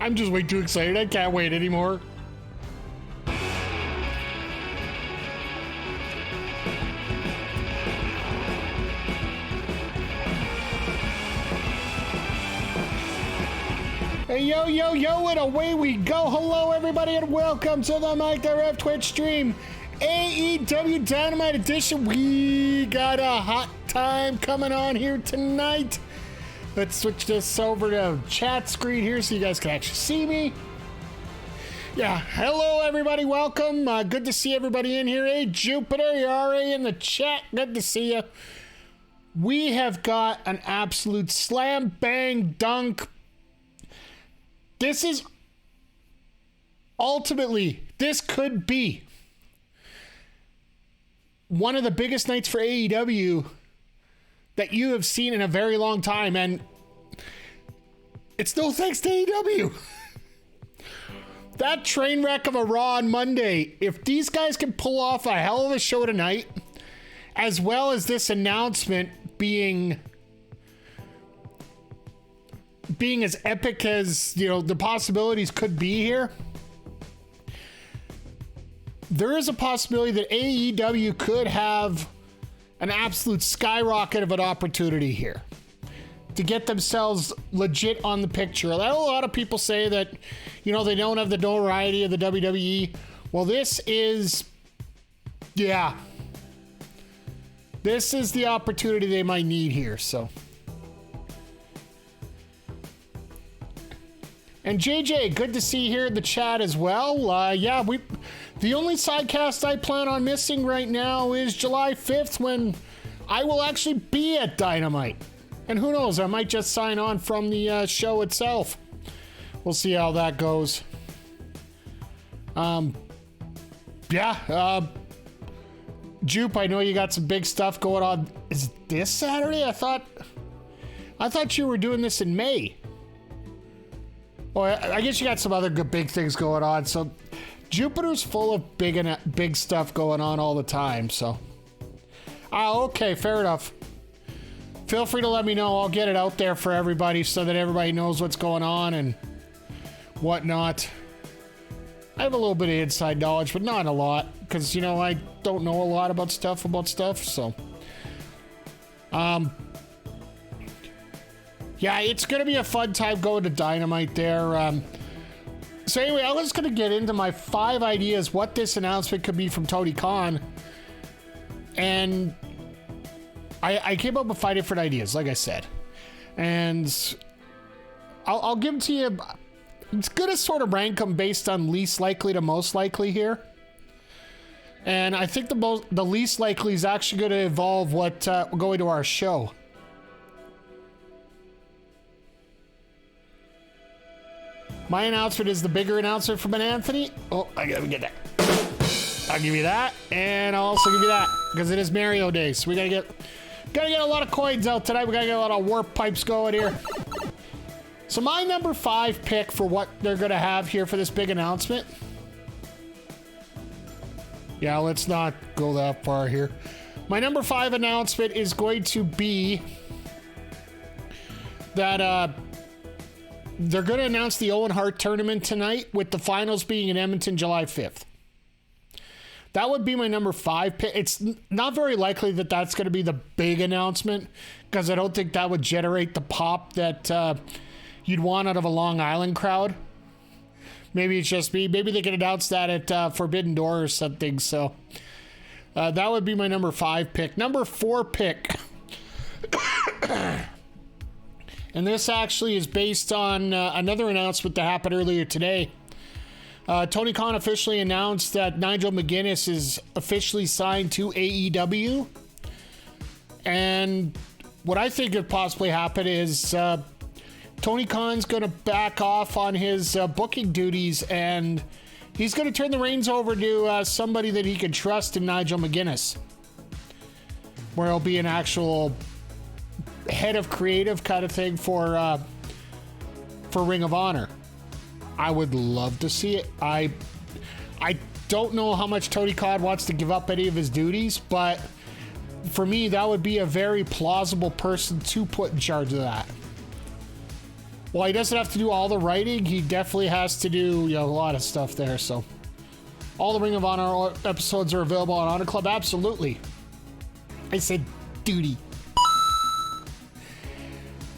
I'm just way too excited. I can't wait anymore. Hey, yo, yo, yo, and away we go. Hello, everybody, and welcome to the Mike Ref Twitch stream. AEW Dynamite edition. We got a hot time coming on here tonight. Let's switch this over to chat screen here so you guys can actually see me. Yeah, hello, everybody. Welcome. Good to see everybody in here. Hey, Jupiter, you're already in the chat. Good to see you. We have got an absolute slam, bang, dunk. This is ultimately, this could be one of the biggest nights for AEW that you have seen in a very long time, and it's no thanks to AEW. That train wreck of a Raw on Monday, if these guys can pull off a hell of a show tonight, as well as this announcement being as epic as, you know, the possibilities could be here, there is a possibility that AEW could have an absolute skyrocket of an opportunity here to get themselves legit on the picture. A lot of people say that, you know, they don't have the notoriety of the WWE. Well, this is the opportunity they might need here, so. And JJ, good to see you here in the chat as well. The only sidecast I plan on missing right now is July 5th when I will actually be at Dynamite. And who knows, I might just sign on from the show itself. We'll see how that goes. Jupe, I know you got some big stuff going on. Is this Saturday? I thought you were doing this in May. Well, I guess you got some other good big things going on. So Jupiter's full of big stuff going on all the time. So, okay, fair enough. Feel free to let me know. I'll get it out there for everybody so that everybody knows what's going on and whatnot. I have a little bit of inside knowledge, but not a lot, because, you know, I don't know a lot about stuff. So, yeah, it's going to be a fun time going to Dynamite there. So anyway, I was going to get into my 5 ideas what this announcement could be from Tony Khan. And I came up with 5 different ideas, like I said. And I'll give them to you. It's going to sort of rank them based on least likely to most likely here. And I think the least likely is actually going to involve what will go into our show. My announcement is the bigger announcement from an Anthony. Oh, I gotta get that. I'll give you that, and I'll also give you that, because it is Mario Day, so we gotta get a lot of coins out tonight. We gotta get a lot of warp pipes going here. So my number 5 pick for what they're gonna have here for this big announcement. Yeah, let's not go that far here. My number 5 announcement is going to be that they're going to announce the Owen Hart tournament tonight, with the finals being in Edmonton July 5th. That would be my number 5 pick. It's not very likely that that's going to be the big announcement, because I don't think that would generate the pop that you'd want out of a Long Island crowd. Maybe it's just me. Maybe they can announce that at Forbidden Door or something. So that would be my number 5 pick. Number 4 pick. And this actually is based on another announcement that happened earlier today. Tony Khan officially announced that Nigel McGuinness is officially signed to AEW. And what I think could possibly happen is Tony Khan's going to back off on his booking duties, and he's going to turn the reins over to somebody that he can trust in Nigel McGuinness, where he'll be an actual head of creative kind of thing for Ring of Honor. I would love to see it. I don't know how much Tony Khan wants to give up any of his duties, but for me, that would be a very plausible person to put in charge of that. while he doesn't have to do all the writing, he definitely has to do a lot of stuff there. So all the Ring of Honor episodes are available on Honor Club. Absolutely. I said duty.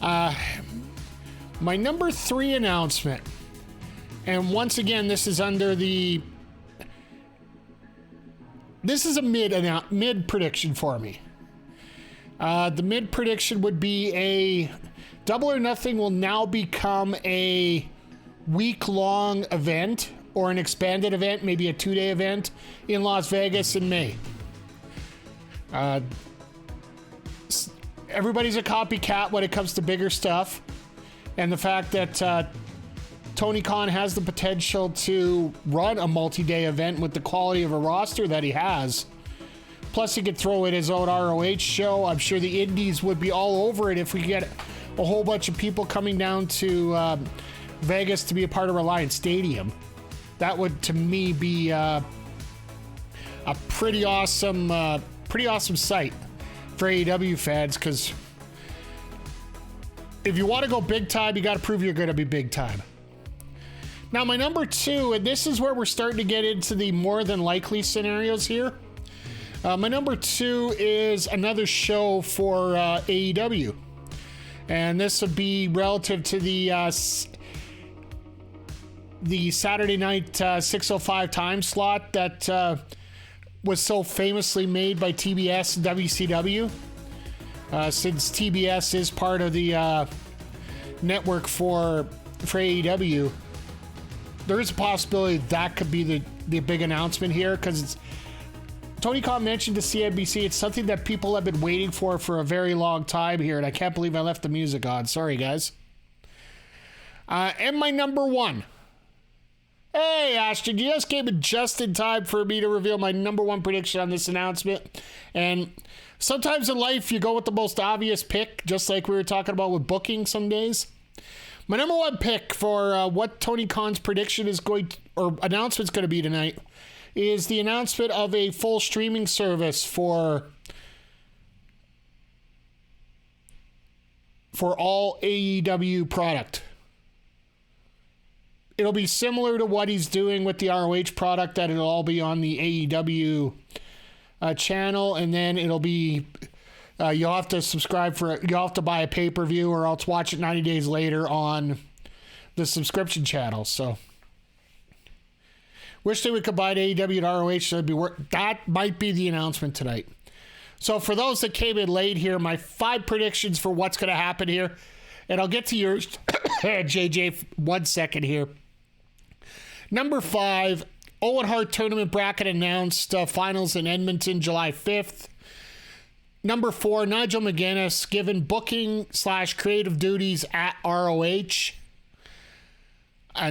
My number 3 announcement, and once again, this is under the... This is a mid prediction for me. The mid prediction would be a Double or Nothing will now become a week-long event or an expanded event, maybe a 2-day event in Las Vegas in May. Everybody's a copycat when it comes to bigger stuff. And the fact that Tony Khan has the potential to run a multi-day event with the quality of a roster that he has. Plus, he could throw in his own ROH show. I'm sure the Indies would be all over it if we get a whole bunch of people coming down to Vegas to be a part of Reliance Stadium. That would, to me, be a pretty awesome sight for AEW fans, because if you want to go big time, you got to prove you're going to be big time. Now, my number 2, and this is where we're starting to get into the more than likely scenarios here. My number 2 is another show for AEW. And this would be relative to the Saturday night 6:05 time slot that was so famously made by TBS and WCW. Since TBS is part of the network for AEW, there is a possibility that could be the big announcement here, because Tony Khan mentioned to CNBC it's something that people have been waiting for a very long time here, and I can't believe I left the music on. Sorry, guys. And my number 1. Hey, Ashton, you just came in just in time for me to reveal my number 1 prediction on this announcement. And sometimes in life, you go with the most obvious pick, just like we were talking about with booking some days. My number 1 pick for what Tony Khan's prediction is announcement's going to be tonight is the announcement of a full streaming service for all AEW product. It'll be similar to what he's doing with the ROH product, that it'll all be on the AEW channel, and then it'll be you'll have to subscribe you'll have to buy a pay-per-view, or else watch it 90 days later on the subscription channel. So wish they would combine AEW and ROH, so that might be the announcement tonight. So for those that came in late here, my 5 predictions for what's going to happen here, and I'll get to yours, JJ, 1 second here. Number 5, Owen Hart Tournament Bracket announced finals in Edmonton, July 5th. Number 4, Nigel McGuinness given booking/creative duties at ROH.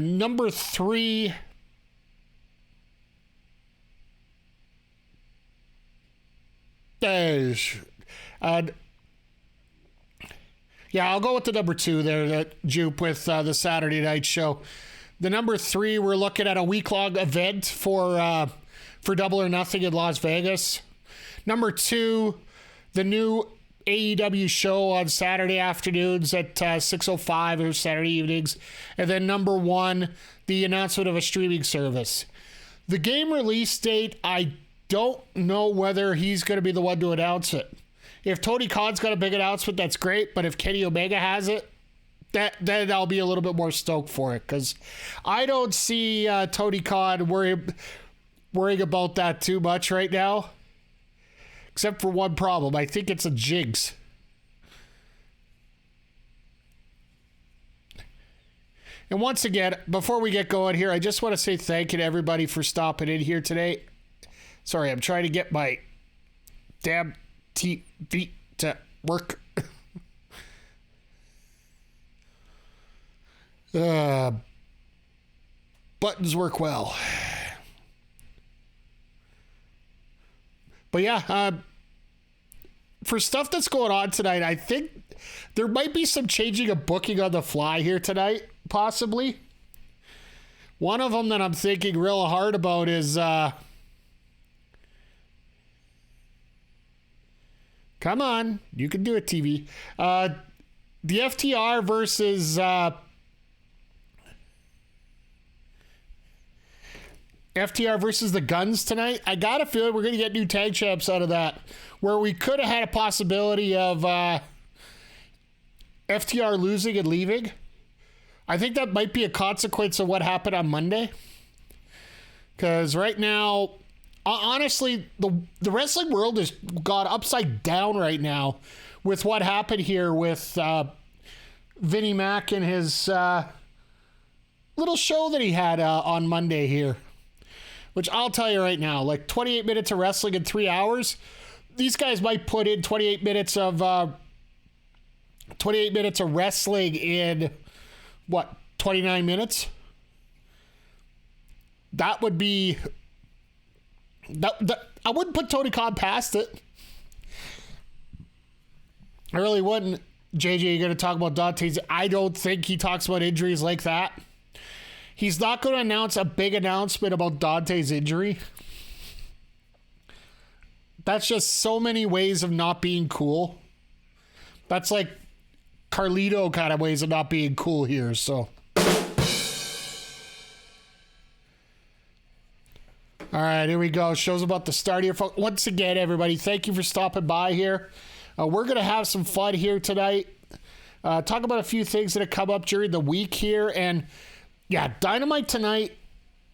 Number 3, I'll go with the number 2 there, Jupe, with the Saturday night show. The number 3, we're looking at a week-long event for Double or Nothing in Las Vegas. Number 2, the new AEW show on Saturday afternoons at 6:05 or Saturday evenings. And then number 1, the announcement of a streaming service. The game release date, I don't know whether he's going to be the one to announce it. If Tony Khan's got a big announcement, that's great. But if Kenny Omega has it, then I'll be a little bit more stoked for it, because I don't see Tony Khan worrying about that too much right now, except for one problem. I think it's a jinx. And once again, before we get going here, I just want to say thank you to everybody for stopping in here today. Sorry, I'm trying to get my damn TV to work. Buttons work well. But yeah, for stuff that's going on tonight, I think there might be some changing of booking on the fly here tonight, possibly. One of them that I'm thinking real hard about is come on, you can do it, TV. The FTR versus FTR versus the Guns tonight. I got a feeling we're going to get new tag champs out of that, where we could have had a possibility of FTR losing and leaving. I think that might be a consequence of what happened on Monday. Because right now, honestly, the wrestling world has gone upside down right now with what happened here with Vinnie Mac and his little show that he had on Monday here. Which I'll tell you right now, like 28 minutes of wrestling in 3 hours, these guys might put in 28 minutes of wrestling in, 29 minutes? That would be... I wouldn't put Tony Khan past it. I really wouldn't. JJ, you're going to talk about Dante's... I don't think he talks about injuries like that. He's not going to announce a big announcement about Dante's injury. That's just so many ways of not being cool. That's like Carlito kind of ways of not being cool here, so. All right, here we go. Show's about to start here. Once again, everybody, thank you for stopping by here. We're going to have some fun here tonight. Talk about a few things that have come up during the week here, and yeah, Dynamite tonight,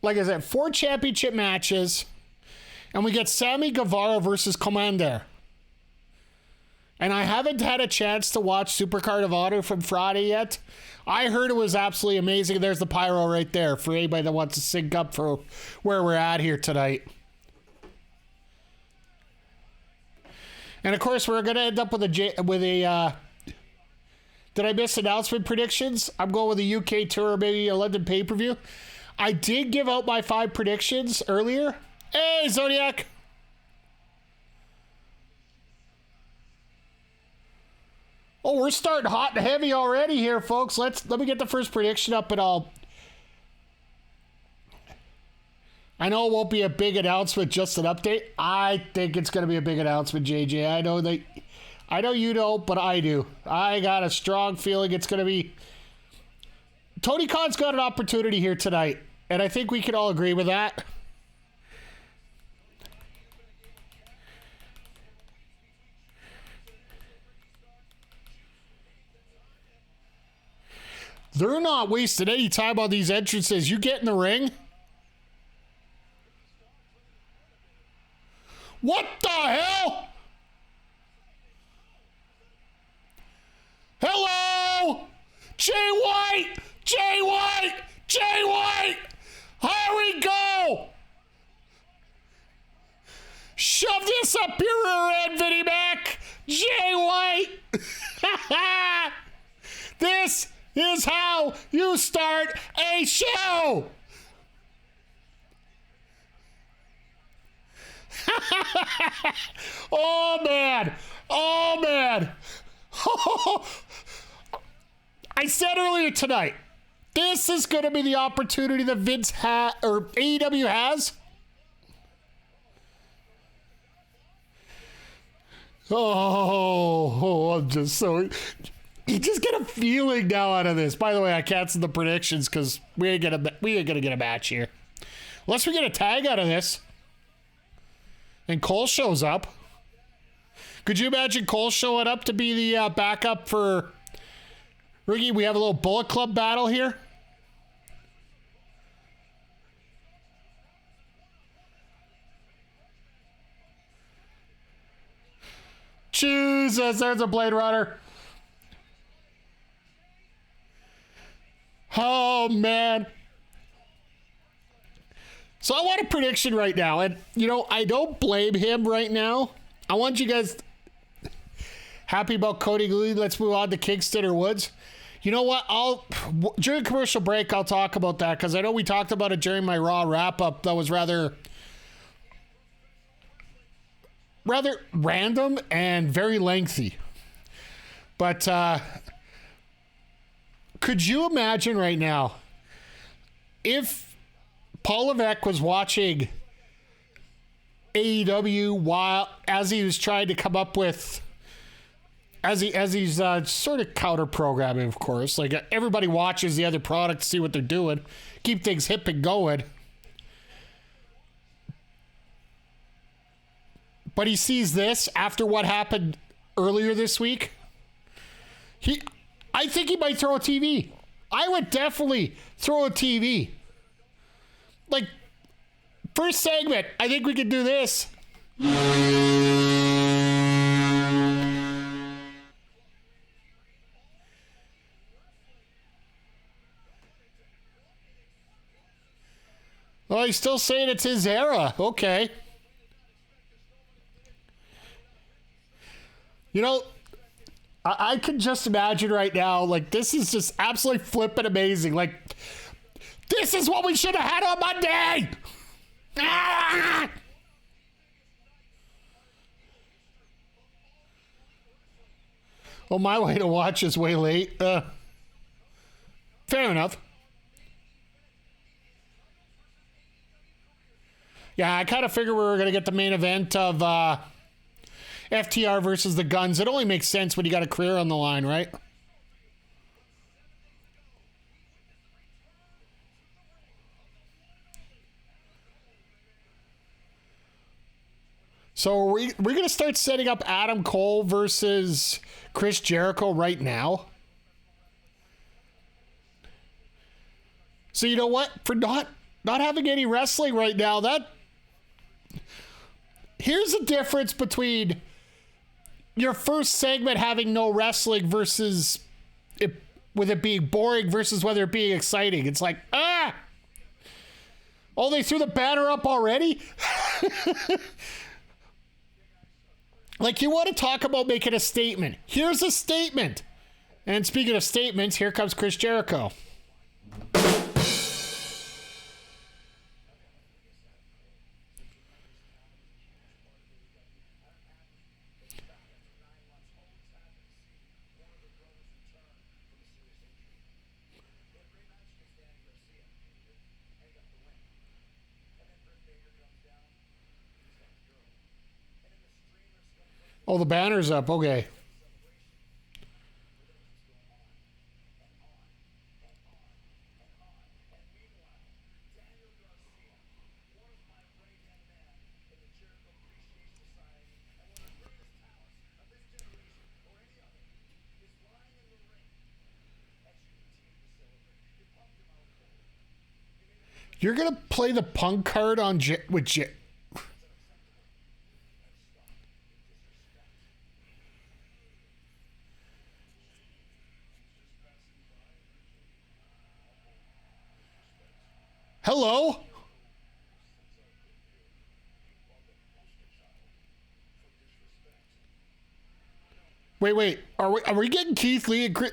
like I said, 4 championship matches, and we get Sammy Guevara versus Commander. And I haven't had a chance to watch Supercard of Honor from Friday yet. I heard it was absolutely amazing. There's the pyro right there for anybody that wants to sync up for where we're at here tonight. And of course, we're going to end up with a did I miss announcement predictions? I'm going with a UK tour, maybe a London pay-per-view. I did give out my 5 predictions earlier. Hey, Zodiac! Oh, we're starting hot and heavy already here, folks. Let me get the first prediction up and I know it won't be a big announcement, just an update. I think it's going to be a big announcement, JJ. I know you don't, but I do. I got a strong feeling it's going to be... Tony Khan's got an opportunity here tonight, and I think we can all agree with that. They're not wasting any time on these entrances. You get in the ring. What the hell? Hello? Jay White! Jay White! Jay White! Here we go! Shove this up your rear end, Vinnie Mac! Jay White! This is how you start a show! Oh, man! Oh, man! I said earlier tonight, this is going to be the opportunity that Vince or AEW has. I'm just so... You just get a feeling now out of this. By the way, I canceled the predictions because we ain't gonna get a match here. Unless we get a tag out of this. And Cole shows up. Could you imagine Cole showing up to be the backup for Ricky? We have a little Bullet Club battle here. Jesus, there's a Blade Runner. Oh, man. So I want a prediction right now. And, I don't blame him right now. I want you guys happy about Cody Lee. Let's move on to Kingston or Woods. You know what? During commercial break, I'll talk about that because I know we talked about it during my Raw wrap-up that was rather random and very lengthy. But could you imagine right now if Paul Levesque was watching AEW as he was trying to come up with, as he's sort of counter programming, of course, like everybody watches the other product to see what they're doing, keep things hip and going. but he sees this after what happened earlier this week. I think he might throw a TV. I would definitely throw a TV. Like, first segment, I think we could do this. Oh, he's still saying it's his era. Okay. You know, I can just imagine right now, like, this is just absolutely flippin' amazing. Like, this is what we should have had on Monday! Ah! Oh, my way to watch is way late. Fair enough. Yeah, I kind of figured we were going to get the main event of FTR versus the Guns. It only makes sense when you got a career on the line, right? So we're going to start setting up Adam Cole versus Chris Jericho right now. So you know what? For not having any wrestling right now, here's the difference between your first segment having no wrestling versus with it being boring versus whether it being exciting. It's like, oh, they threw the banner up already? Like, you want to talk about making a statement. Here's a statement. And speaking of statements, here comes Chris Jericho. Oh, the banner's up. Okay. You're going to play the Punk card on with Hello? Wait. Are we getting Keith Lee and Chris?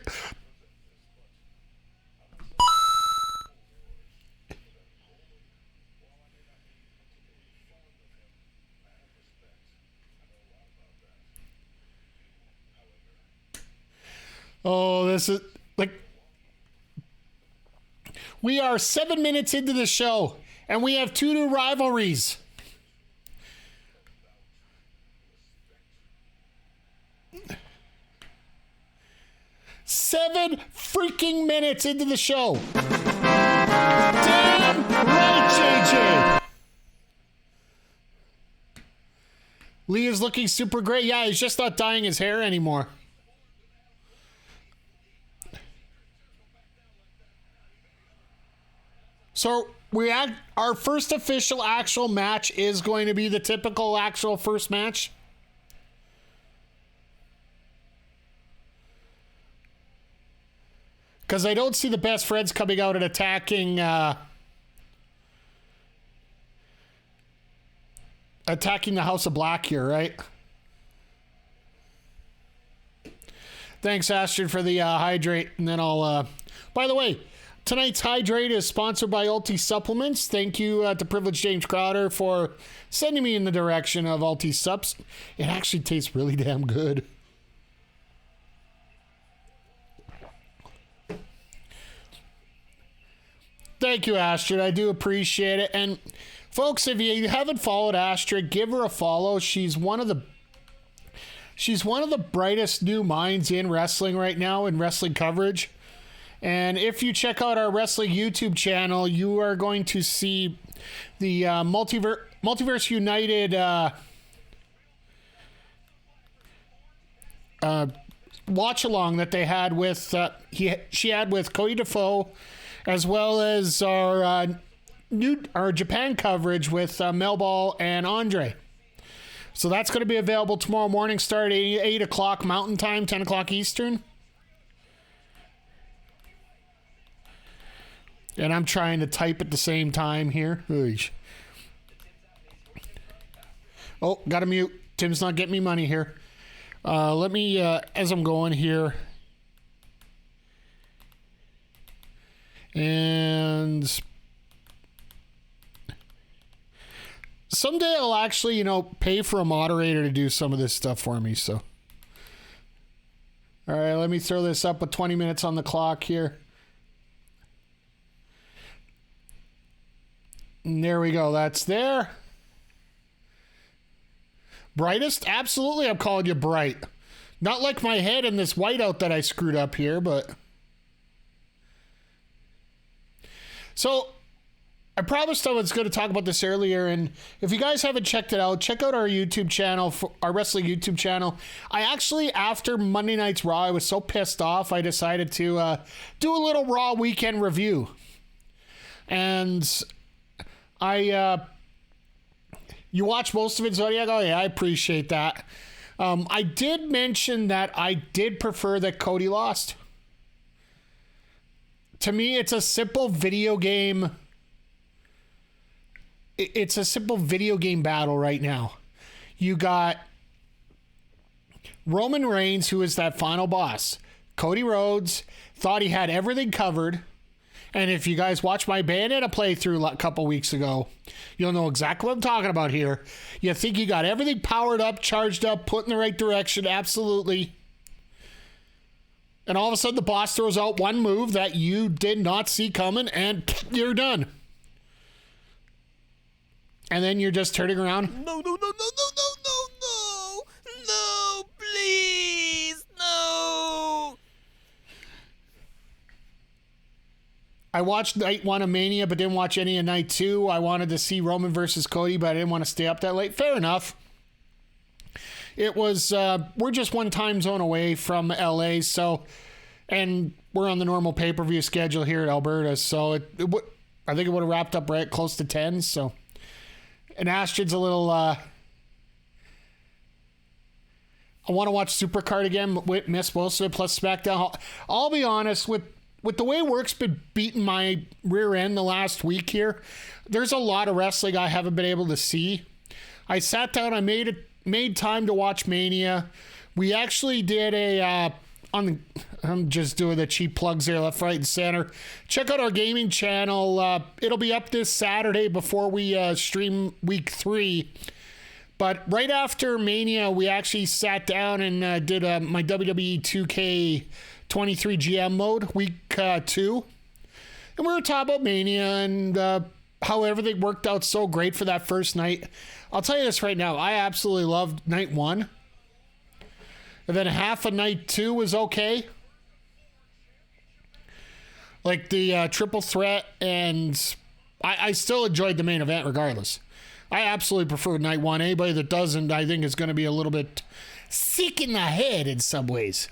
Oh, this is like, we are 7 minutes into the show and we have 2 new rivalries. Seven freaking minutes into the show. Damn right, JJ. Lee is looking super great. Yeah, he's just not dyeing his hair anymore. So our first official actual match is going to be the typical actual first match. Because I don't see the best friends coming out and attacking the House of Black here, right? Thanks, Astrid, for the hydrate. And then I'll... by the way, tonight's hydrate is sponsored by Ulti Supplements. Thank you to Privileged James Crowder for sending me in the direction of Ulti Subs. It actually tastes really damn good. Thank you, Astrid. I do appreciate it. And folks, if you haven't followed Astrid, give her a follow. She's one of the brightest new minds in wrestling right now, in wrestling coverage. And if you check out our wrestling YouTube channel, you are going to see the Multiverse United watch along that they had with she had with Cody Defoe, as well as our Japan coverage with Mel Ball and Andre. So that's going to be available tomorrow morning, starting 8 o'clock Mountain Time, 10 o'clock Eastern. And I'm trying to type at the same time here. Oh, got to mute. Tim's not getting me money here. Let me, as I'm going here. And someday I'll actually, pay for a moderator to do some of this stuff for me. So, all right, let me throw this up with 20 minutes on the clock here. And there we go. That's there. Brightest? Absolutely, I'm calling you bright. Not like my head in this whiteout that I screwed up here, but... So, I promised I was going to talk about this earlier, and if you guys haven't checked it out, check out our YouTube channel, our wrestling YouTube channel. I actually, after Monday Night's Raw, I was so pissed off, I decided to do a little Raw weekend review. And you watch most of it, Zodiac? Oh, yeah, I appreciate that. I did mention that I did prefer that Cody lost. To me, it's a simple video game. It's a simple video game battle right now. You got Roman Reigns, who is that final boss. Cody Rhodes thought he had everything covered. And if you guys watched my Bayonetta playthrough a couple weeks ago, you'll know exactly what I'm talking about here. You think you got everything powered up, charged up, put in the right direction. Absolutely. And all of a sudden, the boss throws out one move that you did not see coming, and you're done. And then you're just turning around. No, please, no. I watched night 1 of Mania, but didn't watch any of night 2. I wanted to see Roman versus Cody, but I didn't want to stay up that late. Fair enough. It was, we're just one time zone away from LA, so, and we're on the normal pay-per-view schedule here at Alberta, so I think it would have wrapped up right close to 10, so. And Astrid's a little, I want to watch Supercard again, miss most of it, plus SmackDown. I'll be honest, with the way work's been beating my rear end the last week here, there's a lot of wrestling I haven't been able to see. I sat down, I made time to watch Mania. We actually did I'm just doing the cheap plugs there, left, right, and center. Check out our gaming channel. It'll be up this Saturday before we stream week 3. But right after Mania, we actually sat down and did my WWE 2K23 GM mode, week 2. And we were talking about Mania and how everything worked out so great for that first night. I'll tell you this right now. I absolutely loved night 1. And then half of night 2 was okay. Like the triple threat, and I still enjoyed the main event regardless. I absolutely prefer night 1. Anybody that doesn't, I think, is going to be a little bit sick in the head in some ways.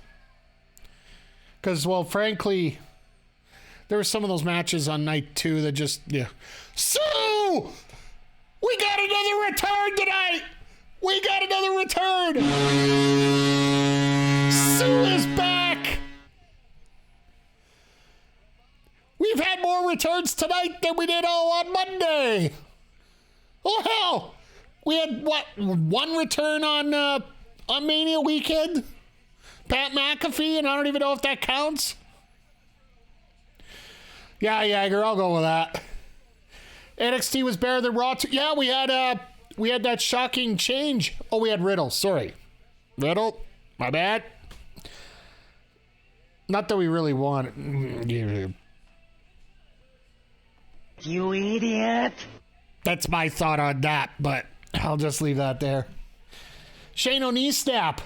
Because, well, frankly, there were some of those matches on night 2 that just, yeah. So, we got another return tonight! We got another return! Sue is back! We've had more returns tonight than we did all on Monday! Oh, hell! We had, what, one return on Mania weekend? Pat McAfee, and I don't even know if that counts. Yeah, Yager, I'll go with that. NXT was better than Raw. Yeah, we had that shocking change. Oh, we had Riddle. Sorry. Riddle. My bad. Not that we really want it. You idiot. That's my thought on that, but I'll just leave that there. Shane O'Neill snap.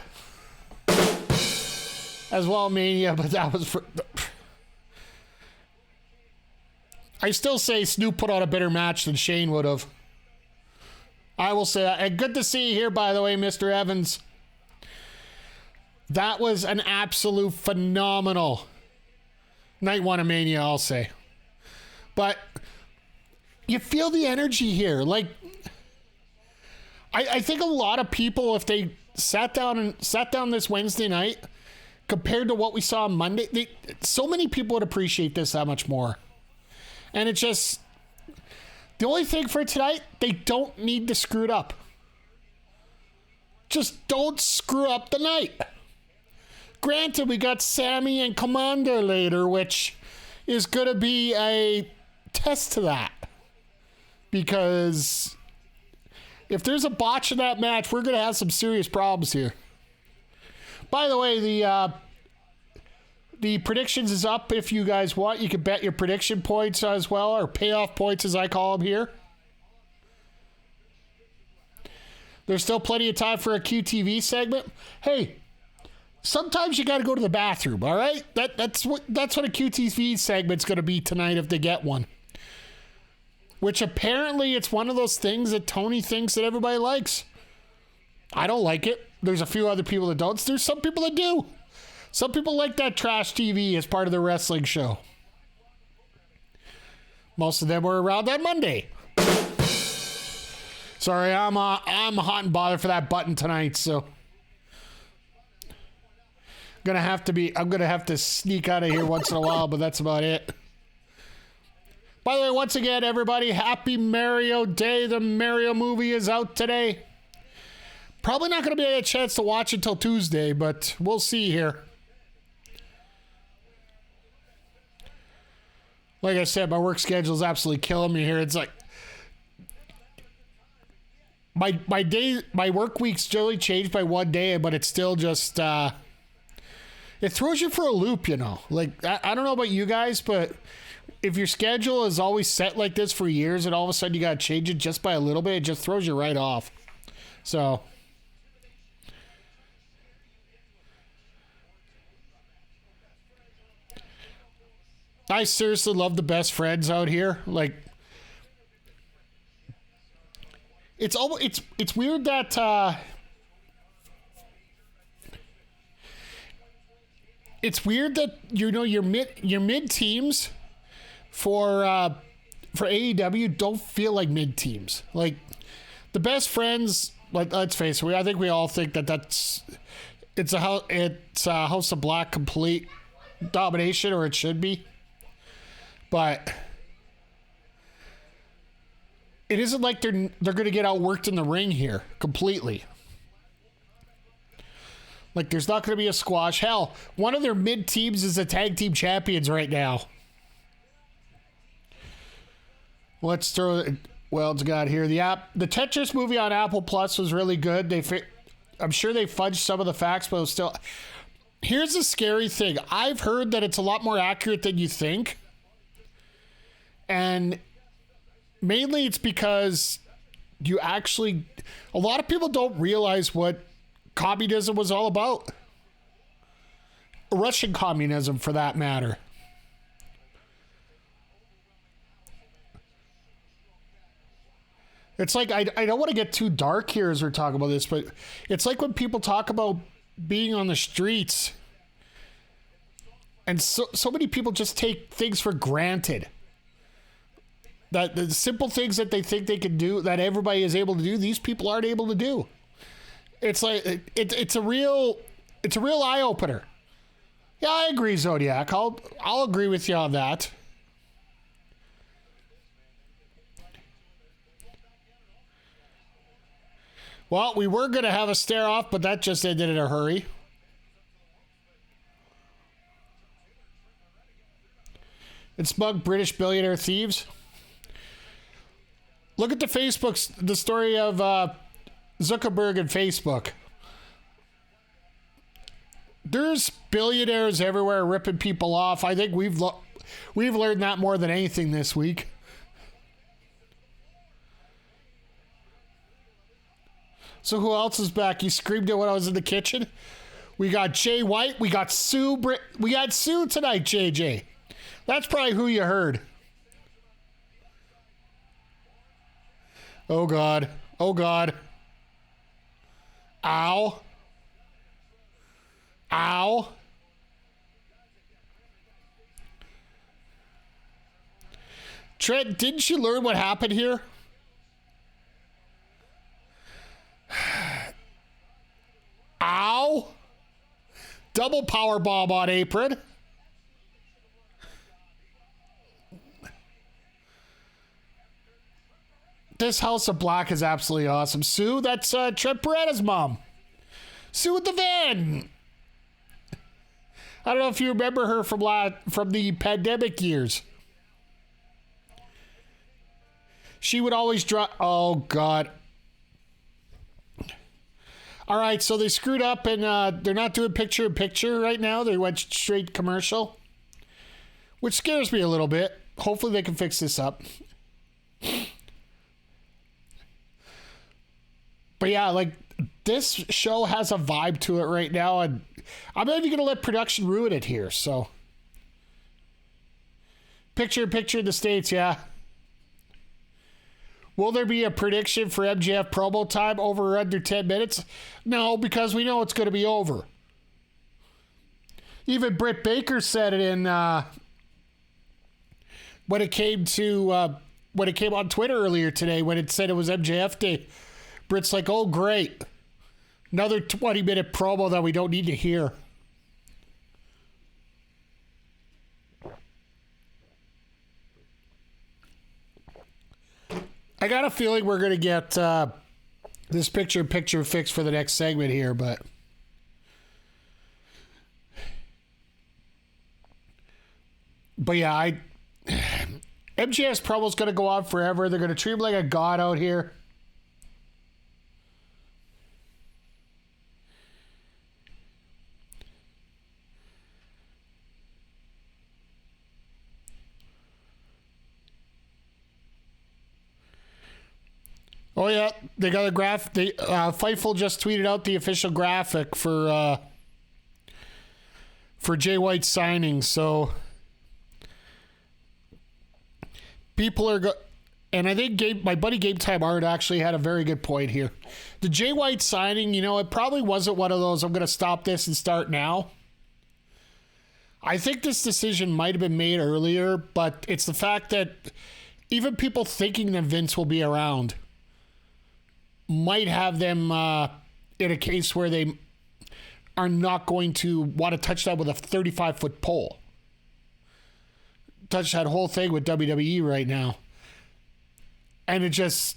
As well, Mania, but that was for... I still say Snoop put on a better match than Shane would have. I will say that. And good to see you here, by the way, Mr. Evans. That was an absolute phenomenal night one of Mania, I'll say. But you feel the energy here. Like, I think a lot of people, if they sat down this Wednesday night, compared to what we saw on Monday, so many people would appreciate this that much more. And it's just, the only thing for tonight, they don't need to screw it up. Just don't screw up the night. Granted, we got Sammy and Commander later, which is going to be a test to that. Because if there's a botch in that match, we're going to have some serious problems here. By the way, the predictions is up if you guys want. You can bet your prediction points as well, or payoff points as I call them here. There's still plenty of time for a QTV segment. Hey, sometimes you got to go to the bathroom, all right? That's what a QTV segment's going to be tonight if they get one. Which apparently it's one of those things that Tony thinks that everybody likes. I don't like it. There's a few other people that don't. There's some people that do. Some people like that trash TV as part of the wrestling show. Most of them were around on Monday. Sorry, I'm hot and bothered for that button tonight, so I'm gonna have to sneak out of here once in a while, but that's about it. By the way, once again, everybody, happy Mario Day. The Mario movie is out today. Probably not going to be a chance to watch until Tuesday, but we'll see here. Like I said, my work schedule is absolutely killing me here. It's like my work week's generally changed by one day, but it's still just it throws you for a loop, you know. Like I don't know about you guys, but if your schedule is always set like this for years and all of a sudden you got to change it just by a little bit, it just throws you right off. So I seriously love the best friends out here. Like, it's weird that it's weird that your mid teams for AEW don't feel like mid teams. Like the best friends. Like, let's face it, I think we all think it's a House of Black complete domination, or it should be. But it isn't like they're going to get outworked in the ring here completely. Like, there's not going to be a squash. Hell, one of their mid teams is the Tag Team Champions right now. Let's throw. What else got here? The Tetris movie on Apple Plus was really good. I'm sure they fudged some of the facts, but it was still. Here's the scary thing. I've heard that it's a lot more accurate than you think. And mainly it's because a lot of people don't realize what communism was all about. Russian communism, for that matter. It's like, I don't want to get too dark here as we're talking about this, but it's like when people talk about being on the streets, and so many people just take things for granted. That the simple things that they think they can do, that everybody is able to do, these people aren't able to do. It's like it's a real eye opener. Yeah, I agree, Zodiac. I'll agree with you on that. Well, we were going to have a stare off, but that just ended in a hurry. And smug British billionaire thieves. Look at the story of Zuckerberg and Facebook. There's billionaires everywhere ripping people off. I think we've learned that more than anything this week. So who else is back? You screamed it when I was in the kitchen. We got Jay White. We got Sue. We got Sue tonight, JJ. That's probably who you heard. Oh, God. Oh, God. Ow. Ow. Trent, didn't you learn what happened here? Ow. Double power bomb on apron. This House of Black is absolutely awesome. Sue, that's Trent Beretta's mom. Sue with the van. I don't know if you remember her from the pandemic years. She would always drop. Oh, God. All right, so they screwed up and they're not doing picture-in-picture right now. They went straight commercial, which scares me a little bit. Hopefully they can fix this up. But yeah, like, this show has a vibe to it right now, and I'm not even going to let production ruin it here, so. Picture in the States, yeah. Will there be a prediction for MJF promo time over or under 10 minutes? No, because we know it's going to be over. Even Britt Baker said it in when it came on Twitter earlier today when it said it was MJF Day. Britt's like, oh, great. Another 20-minute promo that we don't need to hear. I got a feeling we're going to get this picture-in-picture fixed for the next segment here, but... But yeah, MJF's promo's going to go on forever. They're going to treat him like a god out here. Oh yeah, they got a graph. Fightful just tweeted out the official graphic for Jay White's signing. So people are and I think my buddy Gabe Time Art actually had a very good point here. The Jay White signing, it probably wasn't one of those. I'm going to stop this and start now. I think this decision might have been made earlier, but it's the fact that even people thinking that Vince will be around might have them in a case where they are not going to want to touch that with a 35-foot pole. Touch that whole thing with WWE right now. And this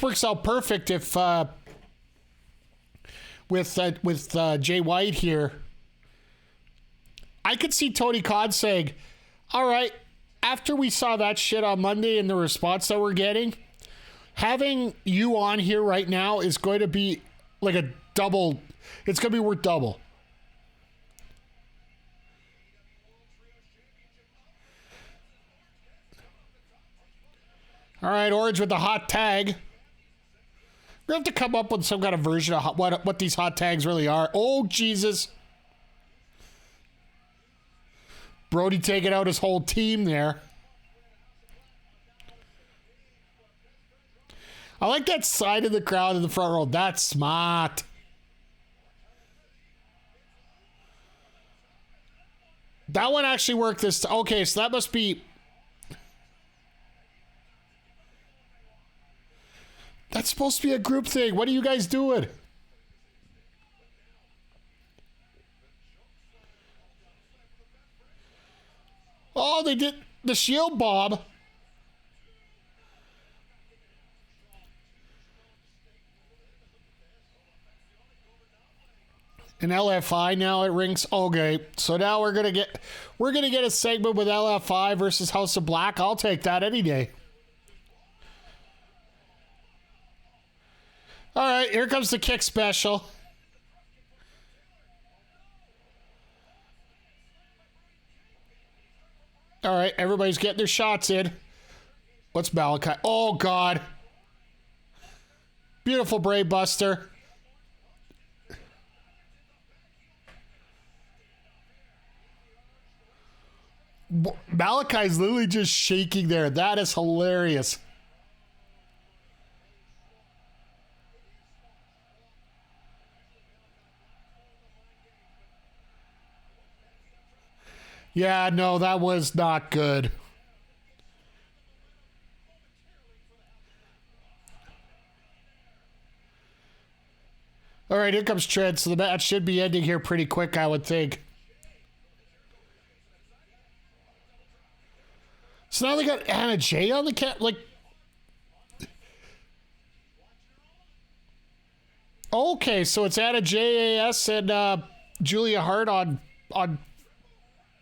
works out perfect if with Jay White here. I could see Tony Khan saying, all right, after we saw that shit on Monday and the response that we're getting, having you on here right now is going to be like a double. It's going to be worth double. All right, Orange with the hot tag. We're going to have to come up with some kind of version of what these hot tags really are. Oh, Jesus. Brody taking out his whole team there. I like that side of the crowd in the front row. That's smart. That one actually worked this time. Okay, so that must be... That's supposed to be a group thing. What are you guys doing? Oh, they did the shield bomb. An LFI now it rings. Okay, so now we're gonna get a segment with LFI versus House of Black. I'll take that any day. All right, here comes the kick special. All right, everybody's getting their shots in. What's Malachi? Oh, God. Beautiful Brave Buster. Malachi's literally just shaking there. That is hilarious. Yeah, no, that was not good. All right, here comes Trent. So the match should be ending here pretty quick, I would think. So now they got Anna Jay on the cat. Like, okay, so it's Anna JAS and Julia Hart on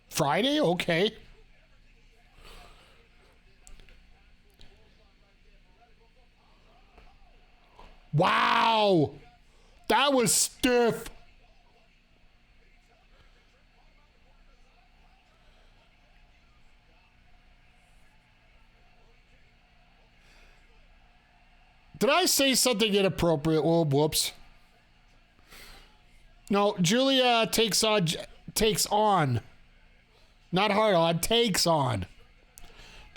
Friday. Okay. Wow, that was stiff. Did I say something inappropriate? Oh, whoops. No, Julia takes on, not hard on, takes on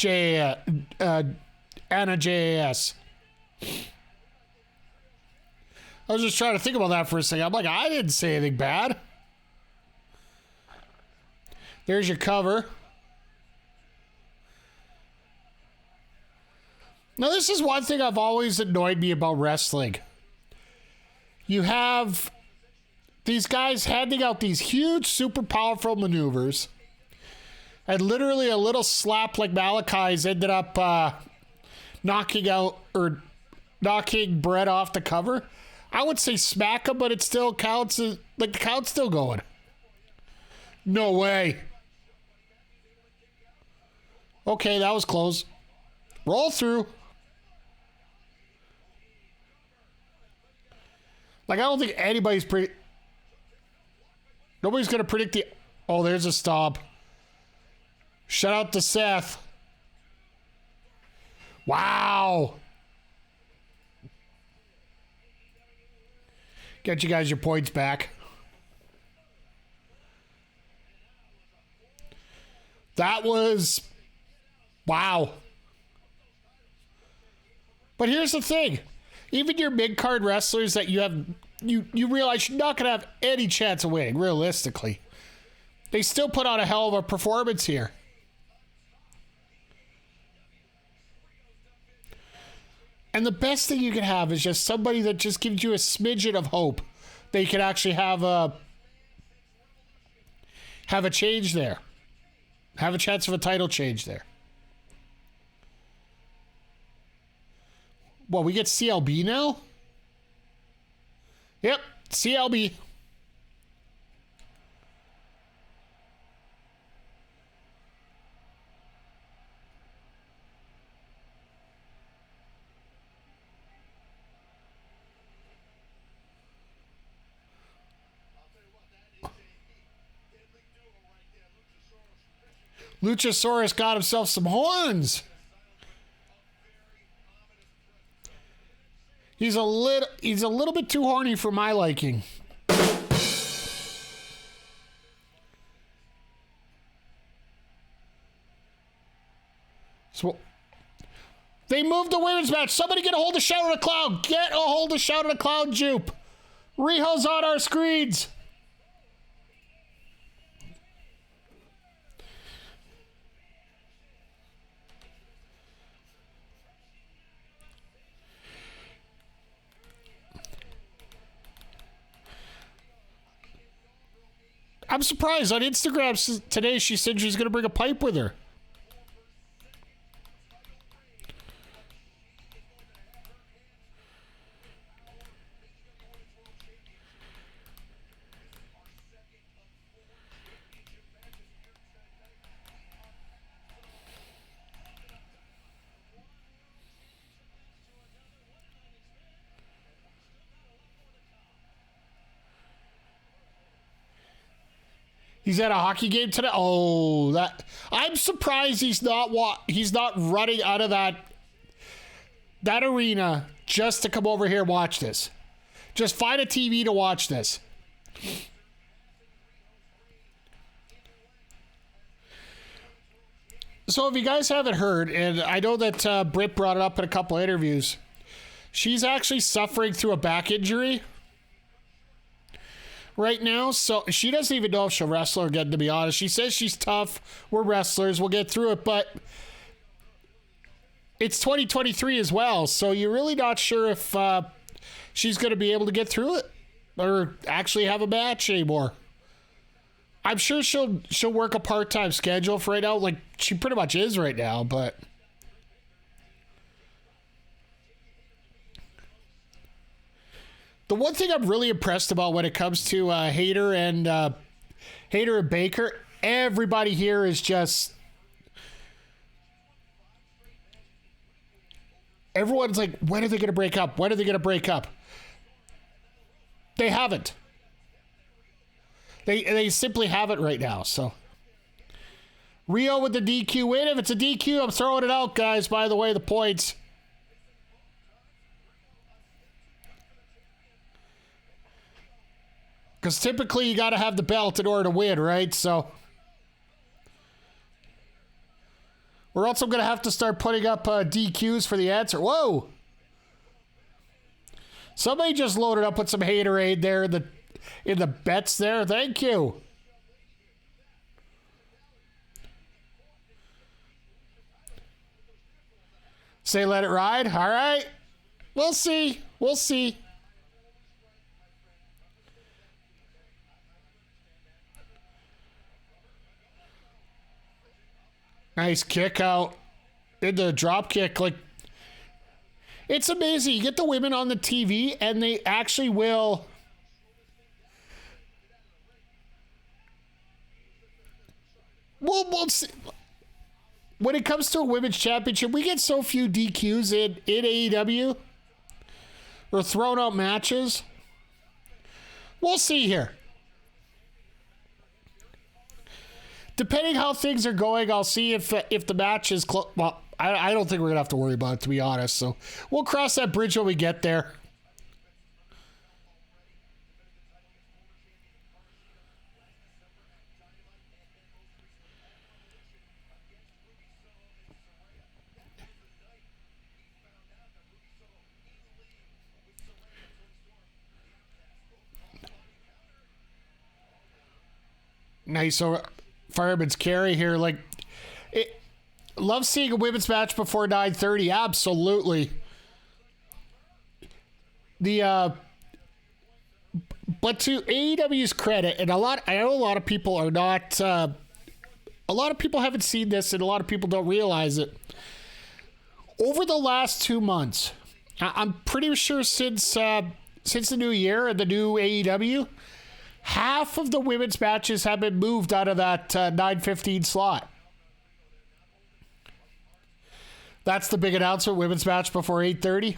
Anna JAS. I was just trying to think about that for a second. I'm like, I didn't say anything bad. There's your cover. Now, this is one thing I've always annoyed me about wrestling. You have these guys handing out these huge, super powerful maneuvers, and literally a little slap like Malachi's ended up knocking Brett off the cover. I would say smack him, but it still counts as, like, the count's still going. No way. Okay, that was close. Roll through. Like, I don't think nobody's going to predict the... Oh, there's a stop. Shout out to Seth. Wow. Get you guys your points back. That was... Wow. But here's the thing. Even your mid-card wrestlers that you have... You realize you're not going to have any chance of winning, realistically. They still put on a hell of a performance here. And the best thing you can have is just somebody that just gives you a smidgen of hope that you can actually have a change there. Have a chance of a title change there. Well, we get CLB now? Yep, CLB. Luchasaurus got himself some horns. He's a little bit too horny for my liking. So they moved the women's match. Somebody get a hold of Shout of the Cloud. Get a hold of Shout of the Cloud, Jupe. Riho's on our screens. I'm surprised. On Instagram today, she said she's going to bring a pipe with her. He's at a hockey game today. Oh, that I'm surprised he's not running out of that arena just to come over here and watch this. Just find a TV to watch this. So if you guys haven't heard, and I know that Britt brought it up in a couple of interviews, she's actually suffering through a back injury. right now, so she doesn't even know if she'll wrestle again, to be honest. She says she's tough. We're wrestlers. We'll get through it, but it's 2023 as well, so you're really not sure if she's going to be able to get through it or actually have a match anymore. I'm sure she'll work a part-time schedule for right now, like she pretty much is right now, but the one thing I'm really impressed about when it comes to Hayter and Baker, everybody here is just, everyone's like, when are they going to break up? When are they going to break up? They haven't. They simply haven't right now. So Riho with the DQ win. If it's a DQ, I'm throwing it out, guys. By the way, the points. Because typically you got to have the belt in order to win, right? So we're also going to have to start putting up DQs for the answer. Whoa! Somebody just loaded up with some haterade there in the bets there. Thank you. Say let it ride. All right. We'll see. We'll see. Nice kick out into the drop kick. Like, it's amazing. You get the women on the TV and they actually will. We'll see. When it comes to a women's championship, we get so few DQs in AEW or thrown out matches. We'll see here. Depending how things are going, I'll see if the match is close. Well, I don't think we're going to have to worry about it, to be honest. So we'll cross that bridge when we get there. Nice fireman's carry here. Like, love seeing a women's match before 9:30. Absolutely. But to AEW's credit, and I know a lot of people are not. A lot of people haven't seen this, and a lot of people don't realize it. Over the last 2 months, I'm pretty sure since the new year and the new AEW, half of the women's matches have been moved out of that 9:15 slot. That's the big announcement, women's match before 8:30.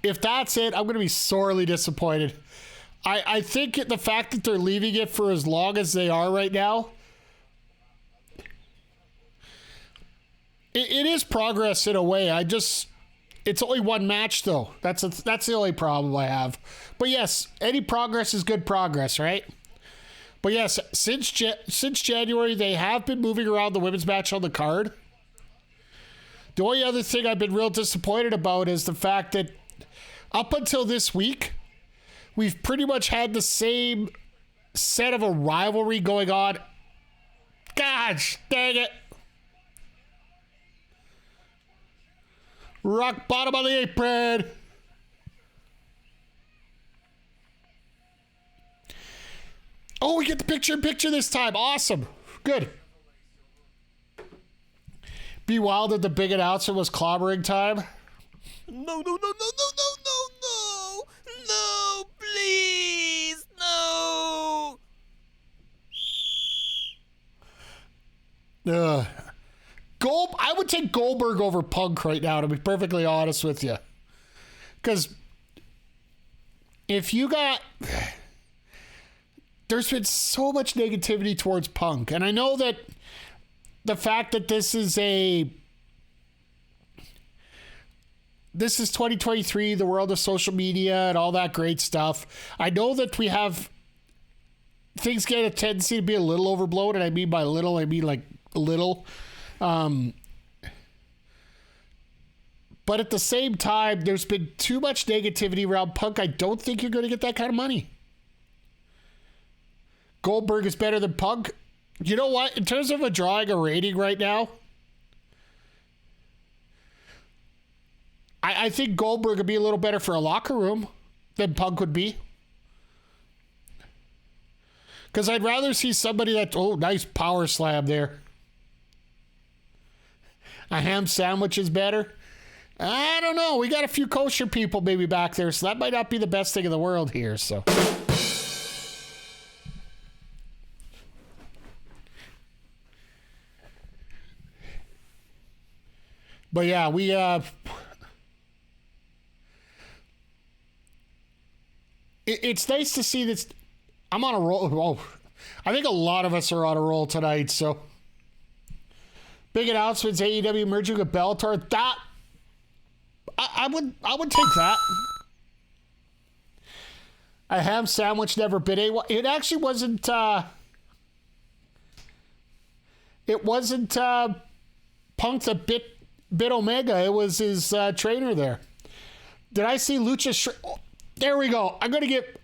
If that's it, I'm going to be sorely disappointed. I think the fact that they're leaving it for as long as they are right now, it is progress in a way. It's only one match, though. That's the only problem I have. But yes, any progress is good progress, right? But yes, since January, they have been moving around the women's match on the card. The only other thing I've been real disappointed about is the fact that up until this week, we've pretty much had the same set of a rivalry going on. Gosh, dang it. Rock bottom of the apron. Oh, we get the picture this time. Awesome. Good. Be wild that the big announcement was clobbering time. No, please, no. I would take Goldberg over Punk right now, to be perfectly honest with you. Because if you got... There's been so much negativity towards Punk. And I know that the fact that this is 2023, the world of social media and all that great stuff. I know that we have... Things get a tendency to be a little overblown. And I mean by little, I mean like little. But But at the same time, there's been too much negativity around Punk. I don't think you're going to get that kind of money. Goldberg is better than Punk. You know what? In terms of drawing a rating right now, I think Goldberg would be a little better for a locker room than Punk would be. Because I'd rather see somebody that, oh, nice power slam there. A ham sandwich is better. I don't know. We got a few kosher people maybe back there, so that might not be the best thing in the world here, so. But yeah, we it's nice to see this. I'm on a roll. Oh, I think a lot of us are on a roll tonight. So big announcements: AEW merging with Bellator. That I would take that. A ham sandwich never been a. It actually wasn't. It wasn't Punk that bit Omega. It was his trainer there. Did I see Lucha? There we go. I'm going to get...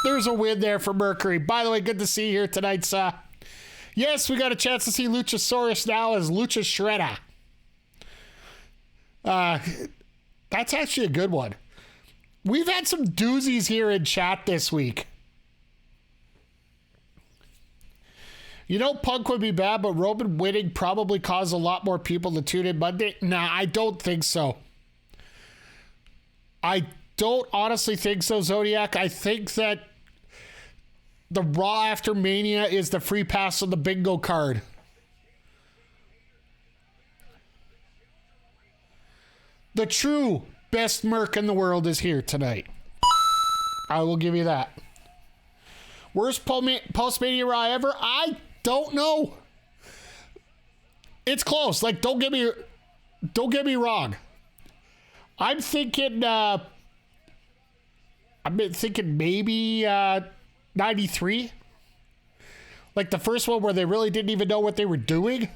There's a win there for Mercury. By the way, good to see you here tonight. Yes, we got a chance to see Luchasaurus now as Lucha Shredder. That's actually a good one. We've had some doozies here in chat this week. You know, Punk would be bad, but Roman winning probably caused a lot more people to tune in Monday. Nah, I don't think so. I don't honestly think so, Zodiac. I think that the Raw after Mania is the free pass on the bingo card. The true best Merc in the world is here tonight. I will give you that. Worst post-Mania Raw ever? I don't know. It's close. Like, don't get me wrong. I'm thinking maybe 93. Like the first one where they really didn't even know what they were doing.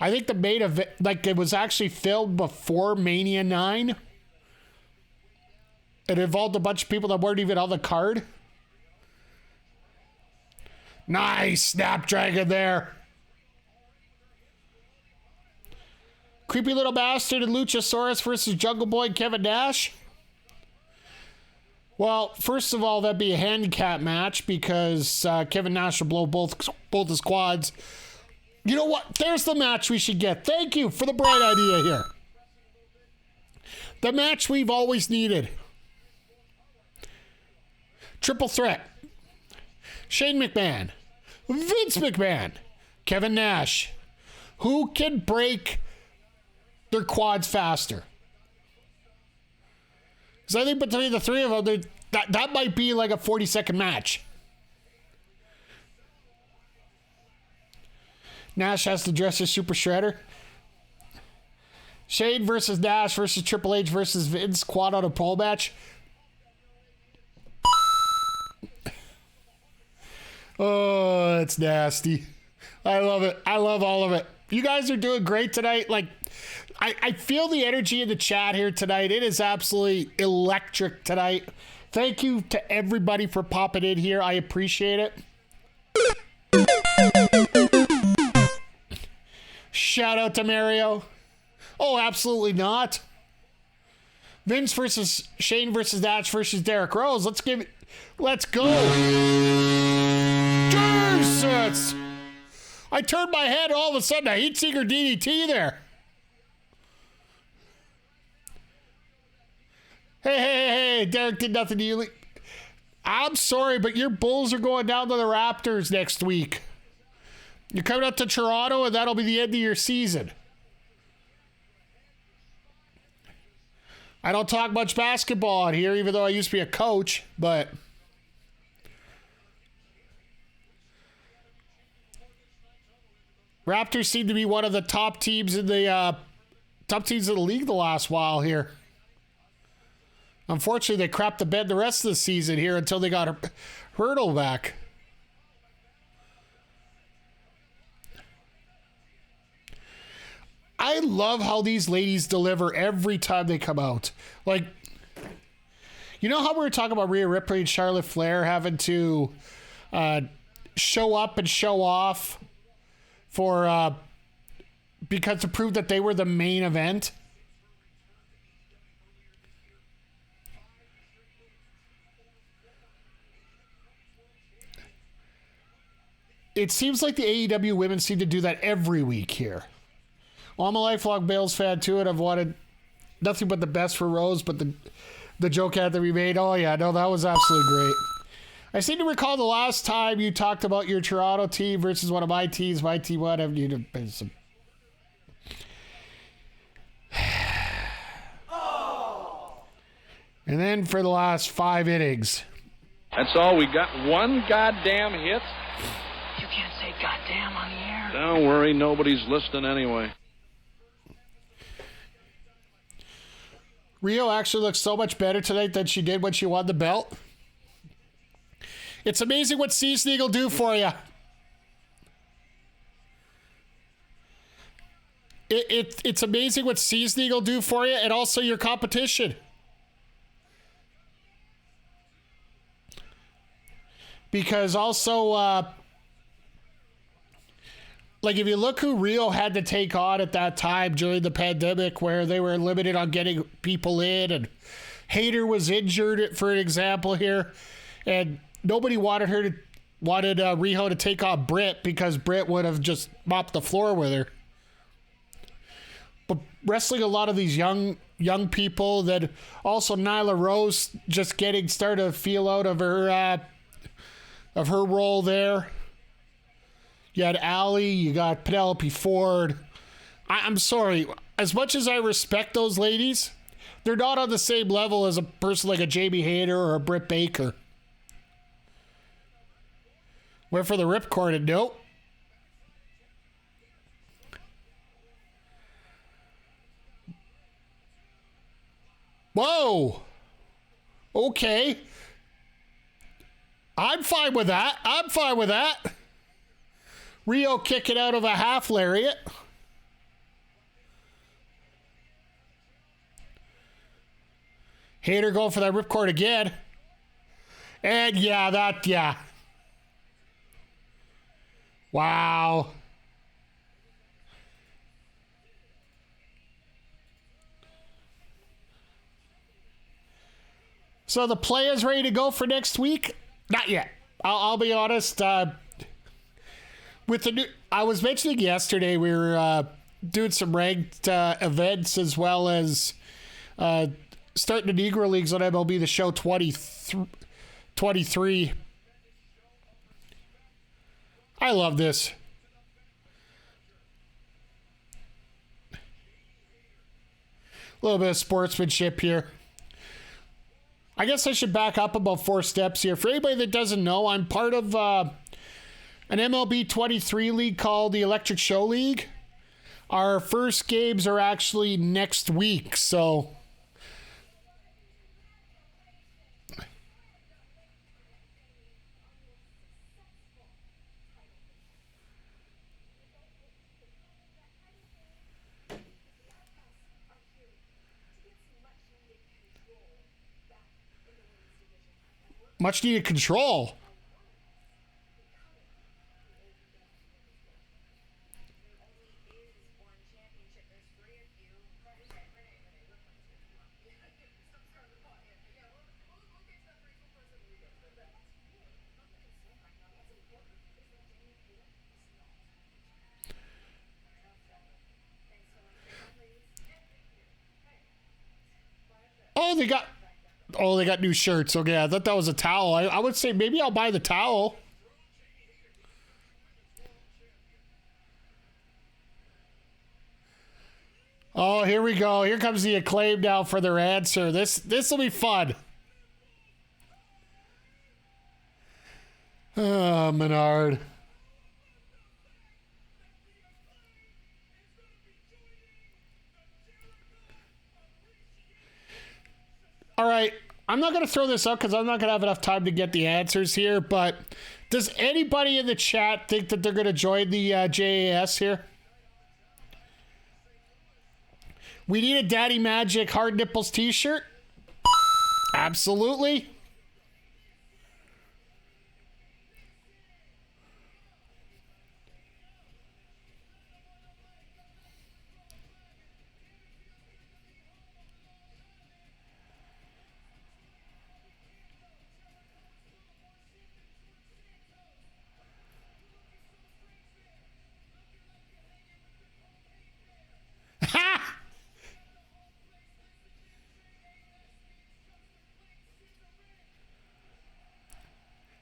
I think the main event, like it was actually filmed before Mania 9. It involved a bunch of people that weren't even on the card. Nice Snapdragon there. Creepy Little Bastard and Luchasaurus versus Jungle Boy and Kevin Nash. Well, first of all, that'd be a handicap match because Kevin Nash will blow both his quads. You know what? There's the match we should get. Thank you for the bright idea here. The match we've always needed. Triple threat. Shane McMahon, Vince McMahon, Kevin Nash. Who can break their quads faster? Because I think between the three of them, that might be like a 40-second match. Nash has to dress as Super Shredder. Shane versus Nash versus Triple H versus Vince, quad on a pole match. Oh, it's nasty. I love it. I love all of it. You guys are doing great tonight. Like, I feel the energy in the chat here tonight. It is absolutely electric tonight. Thank you to everybody for popping in here. I appreciate it. Shout out to Mario. Oh, absolutely not. Vince versus Shane versus Nash versus Derrick Rose. Let's go. Jesus! I turned my head, all of a sudden a heat seeker DDT there. Hey, Derek did nothing to you. I'm sorry, but your Bulls are going down to the Raptors next week. You're coming up to Toronto, and that'll be the end of your season. I don't talk much basketball on here, even though I used to be a coach, but... Raptors seem to be one of the top teams in the league the last while here. Unfortunately, they crapped the bed the rest of the season here until they got Hurdle back. I love how these ladies deliver every time they come out. Like, you know how we were talking about Rhea Ripley and Charlotte Flair having to show up and show off for because to prove that they were the main event? It seems like the AEW women seem to do that every week here. Well, I'm a lifelong Bales fan too, and I've wanted nothing but the best for Rose, but the joke had to be made. Oh yeah, no, that was absolutely great. I seem to recall the last time you talked about your Toronto team versus one of my teams. My team won. Haven't you been some... And then for the last 5 innings. That's all. We got one goddamn hit. You can't say goddamn on the air. Don't worry, nobody's listening anyway. Riho actually looks so much better tonight than she did when she won the belt. It's amazing what seasoning will do for you. It's amazing what seasoning will do for you and also your competition. Because also, like if you look who Riho had to take on at that time during the pandemic where they were limited on getting people in and Hayter was injured, for an example here, and nobody wanted Riho to take on Britt because Britt would have just mopped the floor with her. But wrestling a lot of these young people, that also Nyla Rose just getting started to feel out of her role there. You had Allie, you got Penelope Ford. I'm sorry, as much as I respect those ladies, they're not on the same level as a person like a Jamie Hayter or a Britt Baker. Went for the ripcord and nope. Whoa. Okay. I'm fine with that. Riho kicking out of a half lariat. Hayter going for that ripcord again. And yeah. Wow. So the play is ready to go for next week? Not yet. I'll be honest. With the new, I was mentioning yesterday we were doing some ranked events as well as starting the Negro Leagues on MLB The Show 23. I love this. A little bit of sportsmanship here. I guess I should back up about 4 steps here. For anybody that doesn't know, I'm part of an MLB 23 league called the Electric Show League. Our first games are actually next week, so... Much needed control. Oh, they got new shirts. Okay, I thought that was a towel. I would say maybe I'll buy the towel. Oh, here we go. Here comes the Acclaim now for their answer. This will be fun. Oh, Menard. All right, I'm not going to throw this up because I'm not going to have enough time to get the answers here, but does anybody in the chat think that they're going to join the JAS here? We need a Daddy Magic Hard Nipples t-shirt. Absolutely.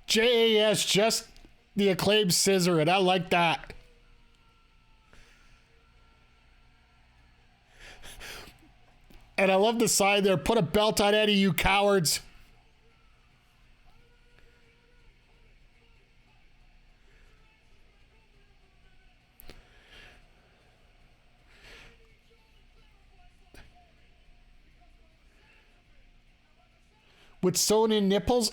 JAS, just the Acclaimed scissor it. I like that. And I love the side there. Put a belt on Eddie, you cowards. With sewn in nipples.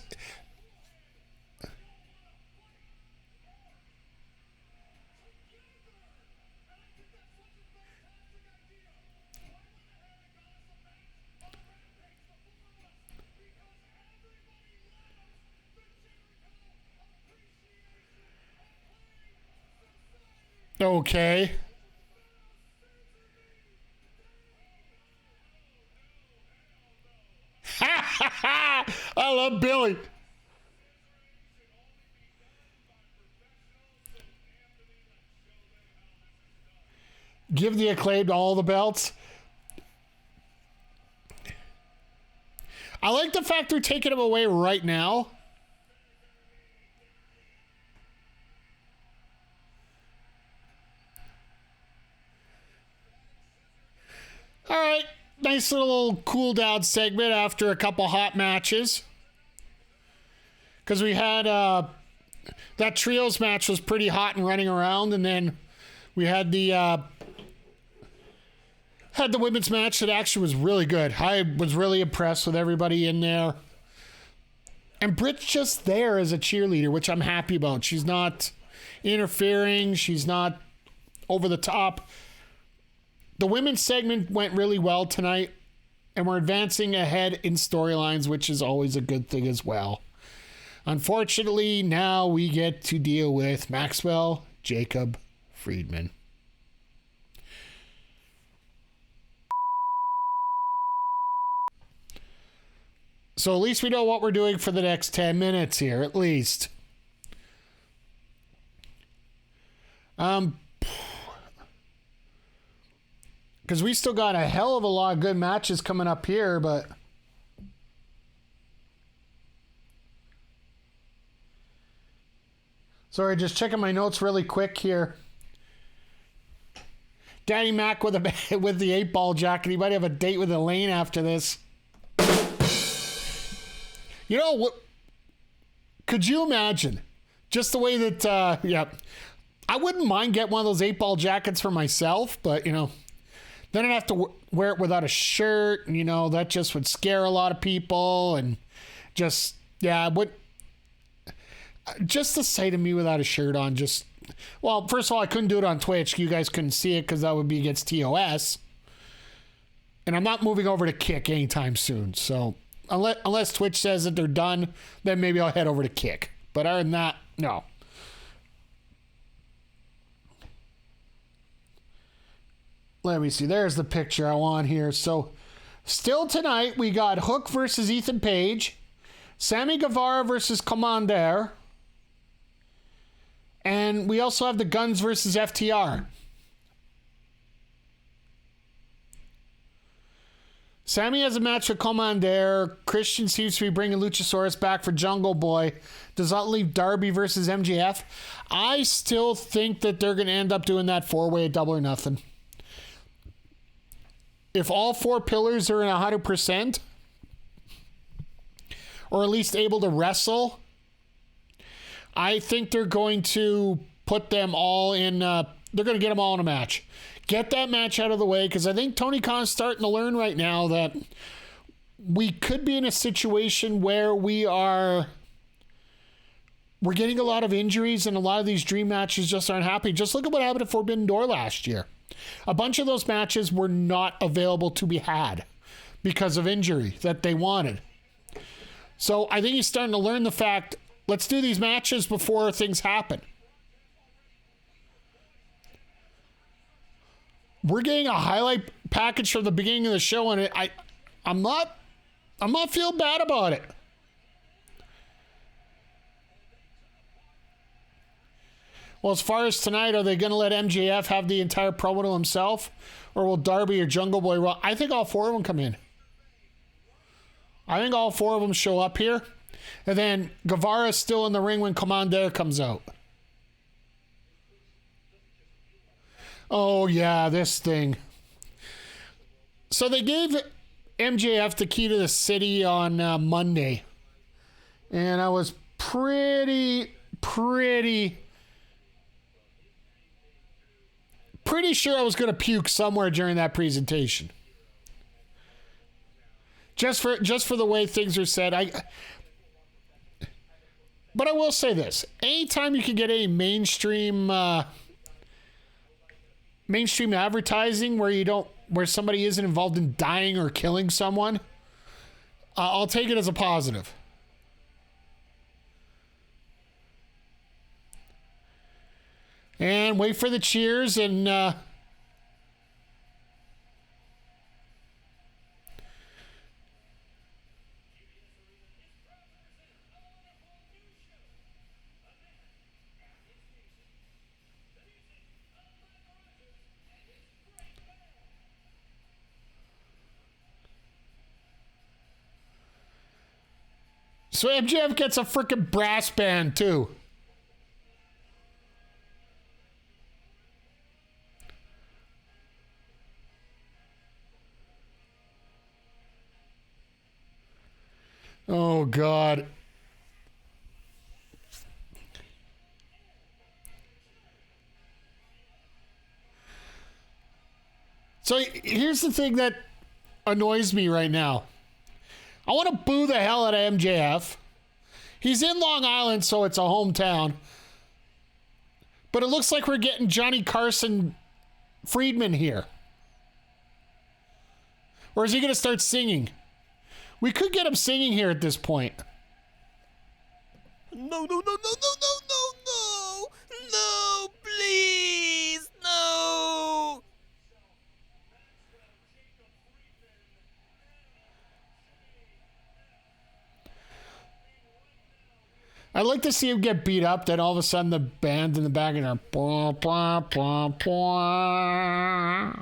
Okay. I love Billy. Give the Acclaimed all the belts. I like the fact they're taking them away right now. All right, nice little cool down segment after a couple hot matches. Because we had that trios match was pretty hot and running around, and then we had the women's match that actually was really good. I was really impressed with everybody in there. And Britt's just there as a cheerleader, which I'm happy about. She's not interfering. She's not over the top. The women's segment went really well tonight, and we're advancing ahead in storylines, which is always a good thing as well. Unfortunately, now we get to deal with Maxwell Jacob Friedman. So at least we know what we're doing for the next 10 minutes here, at least. Because we still got a hell of a lot of good matches coming up here, but... Sorry, just checking my notes really quick here. Danny Mac with the 8-ball jacket. He might have a date with Elaine after this. You know what? Could you imagine? Just the way that, yeah. I wouldn't mind getting one of those 8-ball jackets for myself, but, you know... Then I'd have to wear it without a shirt, and, you know, that just would scare a lot of people, and just, yeah, just the sight of me without a shirt on, just, well, first of all, I couldn't do it on Twitch. You guys couldn't see it because that would be against TOS, and I'm not moving over to Kick anytime soon, so unless Twitch says that they're done, then maybe I'll head over to Kick, but other than that, no. Let me see. There's the picture I want here. So, still tonight, we got Hook versus Ethan Page, Sammy Guevara versus Commander, and we also have the Guns versus FTR. Sammy has a match with Commander. Christian seems to be bringing Luchasaurus back for Jungle Boy. Does that leave Darby versus MJF? I still think that they're going to end up doing that 4-way at Double or Nothing. If all 4 pillars are in 100%, or at least able to wrestle, I think they're going to put them all in, they're going to get them all in a match. Get that match out of the way, because I think Tony Khan's starting to learn right now that we could be in a situation where we're getting a lot of injuries, and a lot of these dream matches just aren't happening. Just look at what happened at Forbidden Door last year. A bunch of those matches were not available to be had because of injury that they wanted. So I think he's starting to learn the fact, let's do these matches before things happen. We're getting a highlight package from the beginning of the show, and I'm not feeling bad about it. Well, as far as tonight, are they going to let MJF have the entire promo to himself? Or will Darby or Jungle Boy run? I think all four of them come in. I think all four of them show up here. And then Guevara's still in the ring when Commander comes out. Oh, yeah, this thing. So they gave MJF the key to the city on Monday. And I was pretty sure I was going to puke somewhere during that presentation. Just for the way things are said. But I will say this. Anytime you can get a mainstream advertising where somebody isn't involved in dying or killing someone, I'll take it as a positive. And wait for the cheers and so MJF gets a freaking brass band too. Oh, God. So here's the thing that annoys me right now. I want to boo the hell out of MJF. He's in Long Island, so it's a hometown. But it looks like we're getting Johnny Carson Friedman here. Or is he going to start singing? We could get him singing here at this point. No, please, no. I'd like to see him get beat up, then all of a sudden the band in the back and they're blah, blah, blah, blah.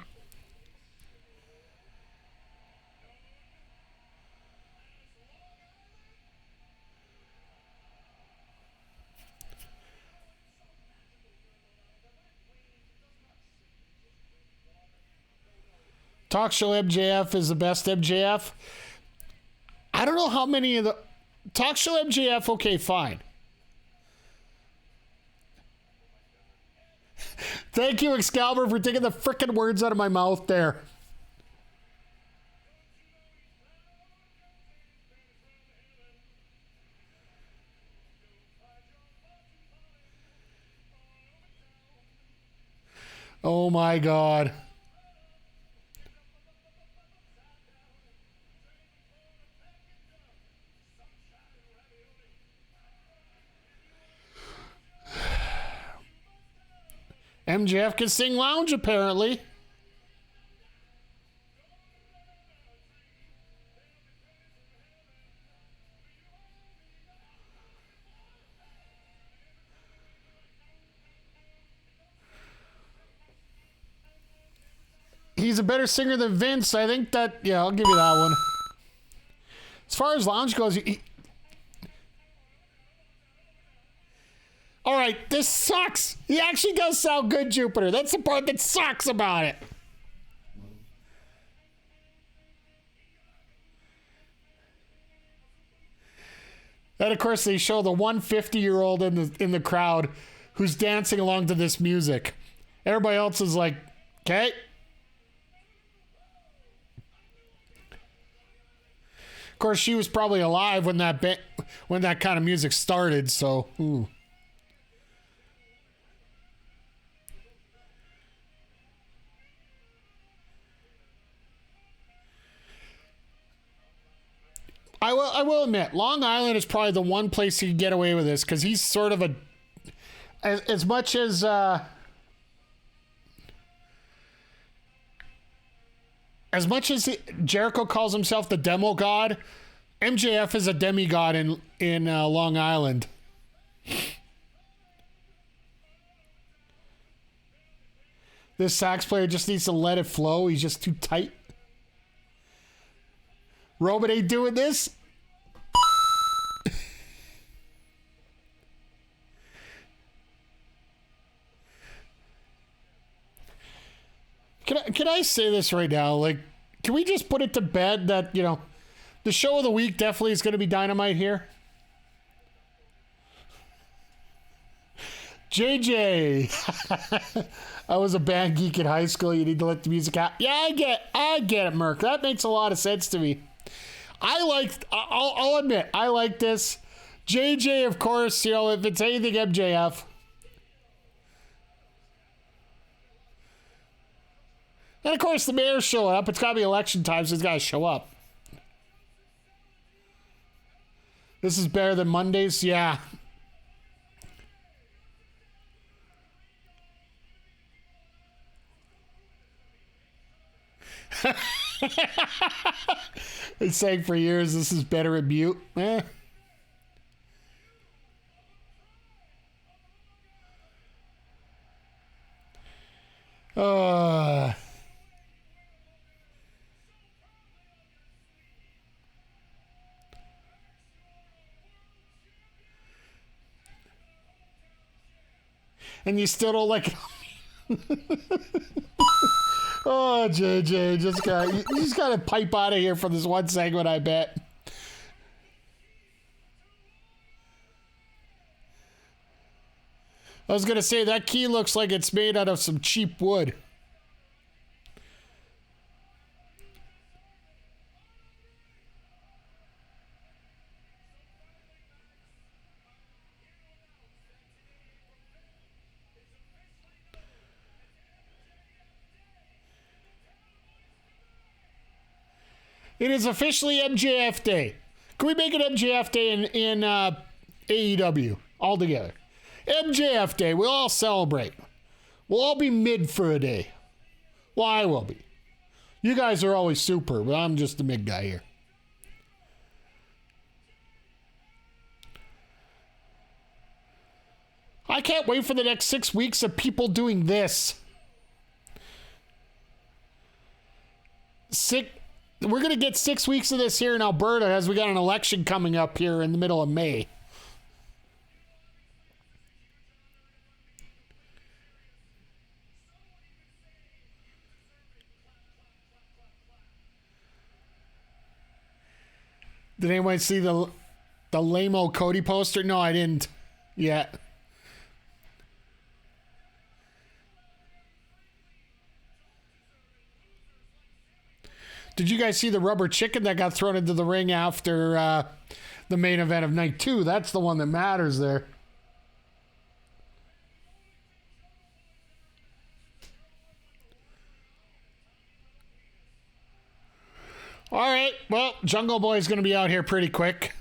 Talk show MJF is the best MJF. I don't know how many of the talk show MJF. Okay, fine. Thank you, Excalibur, for taking the frickin' words out of my mouth there. Oh my God. MJF can sing lounge, apparently. He's a better singer than Vince. I think that, yeah, I'll give you that one. As far as lounge goes, all right, this sucks. He actually does sound good, Jupiter. That's the part that sucks about it. And of course, they show the 150-year-old in the crowd who's dancing along to this music. Everybody else is like, okay. Of course, she was probably alive when that kind of music started. So, ooh. I will admit, Long Island is probably the one place he can get away with this because he's sort of as much as Jericho calls himself the demo god, MJF is a demigod in Long Island. This sax player just needs to let it flow. He's just too tight. Roman ain't doing this. Can I say this right now? Like, can we just put it to bed that, you know, the show of the week definitely is going to be Dynamite here? JJ. I was a band geek in high school. You need to let the music out. Yeah, I get it, Merc. That makes a lot of sense to me. I'll admit, I like this. JJ, of course, you know, if it's anything MJF. And of course, the mayor's showing up. It's got to be election time, so he's got to show up. This is better than Mondays? Yeah. Been saying for years this is better at mute. And you still don't like it. Oh, JJ, you just gotta pipe out of here for this one segment, I bet. I was gonna say that key looks like it's made out of some cheap wood. It is officially MJF Day. Can we make it MJF Day in AEW altogether? MJF Day. We'll all celebrate. We'll all be mid for a day. Well, I will be. You guys are always super, but I'm just the mid guy here. I can't wait for the next 6 weeks of people doing this. We're going to get 6 weeks of this here in Alberta as we got an election coming up here in the middle of May. Did anyone see the lame-o Cody poster? No, I didn't yet. Did you guys see the rubber chicken that got thrown into the ring after the main event of night 2? That's the one that matters there. All right, well, Jungle Boy's going to be out here pretty quick.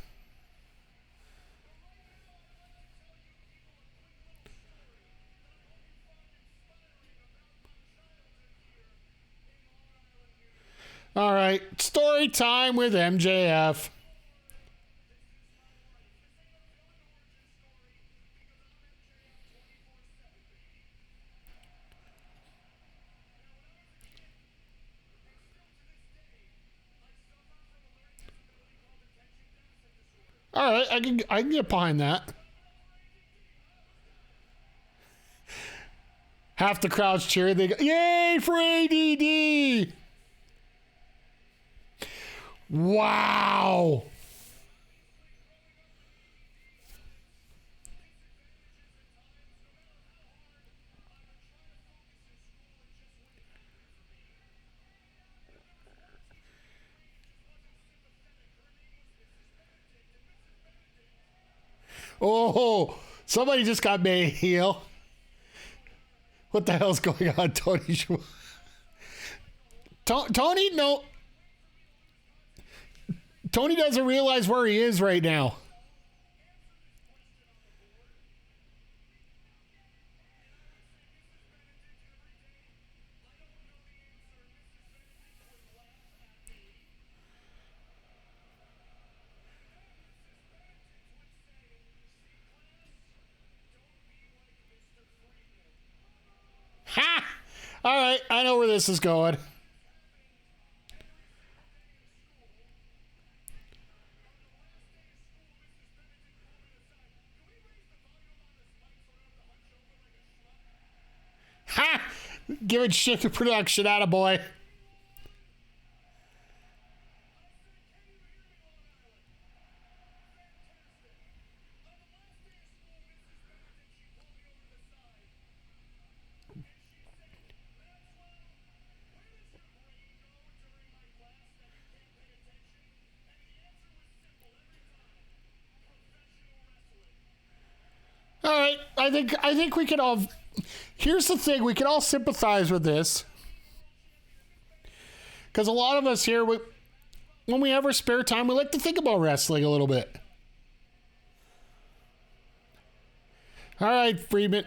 All right, story time with MJF. All right, I can get behind that. Half the crowd's cheering. They go, "Yay for ADD!" Wow. Oh, somebody just got made heel. What the hell's going on, Tony? Tony, no. Tony doesn't realize where he is right now. Ha! All right, I know where this is going. Ha! Giving shit to production, attaboy. All right, I think we can all. Here's the thing: we can all sympathize with this, because a lot of us here, when we have our spare time, we like to think about wrestling a little bit. All right, Friedman.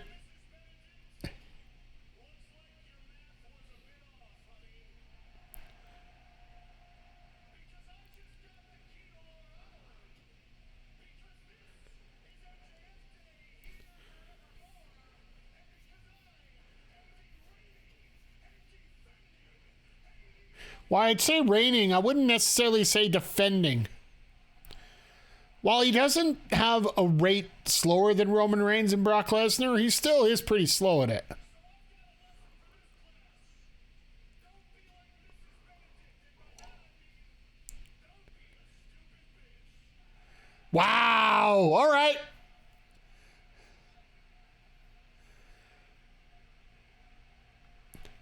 Well, I'd say reigning. I wouldn't necessarily say defending. While he doesn't have a rate slower than Roman Reigns and Brock Lesnar, he still is pretty slow at it. Wow! All right.